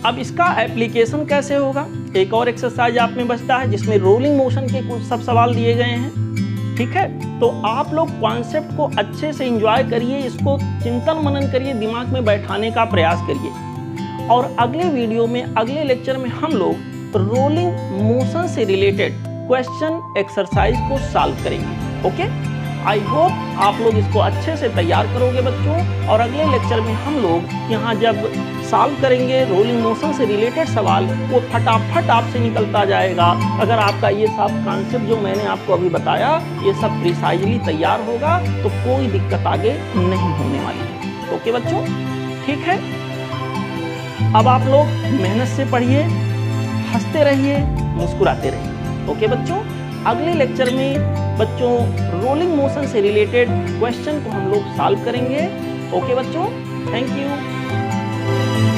अब इसका एप्लीकेशन कैसे होगा? एक और एक्सरसाइज आप में बचता है जिसमें रोलिंग मोशन के कुछ सब सवाल दिए गए हैं। ठीक है, तो आप लोग कॉन्सेप्ट को अच्छे से एंजॉय करिए, इसको चिंतन मनन करिए, दिमाग में बैठाने का प्रयास करिए। और अगले वीडियो में, अगले लेक्चर में हम लोग रोलिंग मोशन से रिलेटेड क्वेश्चन एक्सरसाइज को सॉल्व करेंगे। ओके, आई होप आप लोग इसको अच्छे से तैयार करोगे बच्चों। और अगले लेक्चर में हम लोग यहाँ जब सॉल्व करेंगे रोलिंग मोशन से रिलेटेड सवाल, वो फटाफट आपसे निकलता जाएगा। अगर आपका ये सब कॉन्सेप्ट जो मैंने आपको अभी बताया ये सब प्रिसाइजली तैयार होगा तो कोई दिक्कत आगे नहीं होने वाली है। ओके बच्चों, ठीक है, अब आप लोग मेहनत से पढ़िए, हंसते रहिए, मुस्कुराते रहिए। ओके बच्चों, अगले लेक्चर में बच्चों रोलिंग मोशन से रिलेटेड क्वेश्चन को हम लोग सॉल्व करेंगे। ओके बच्चों, थैंक यू।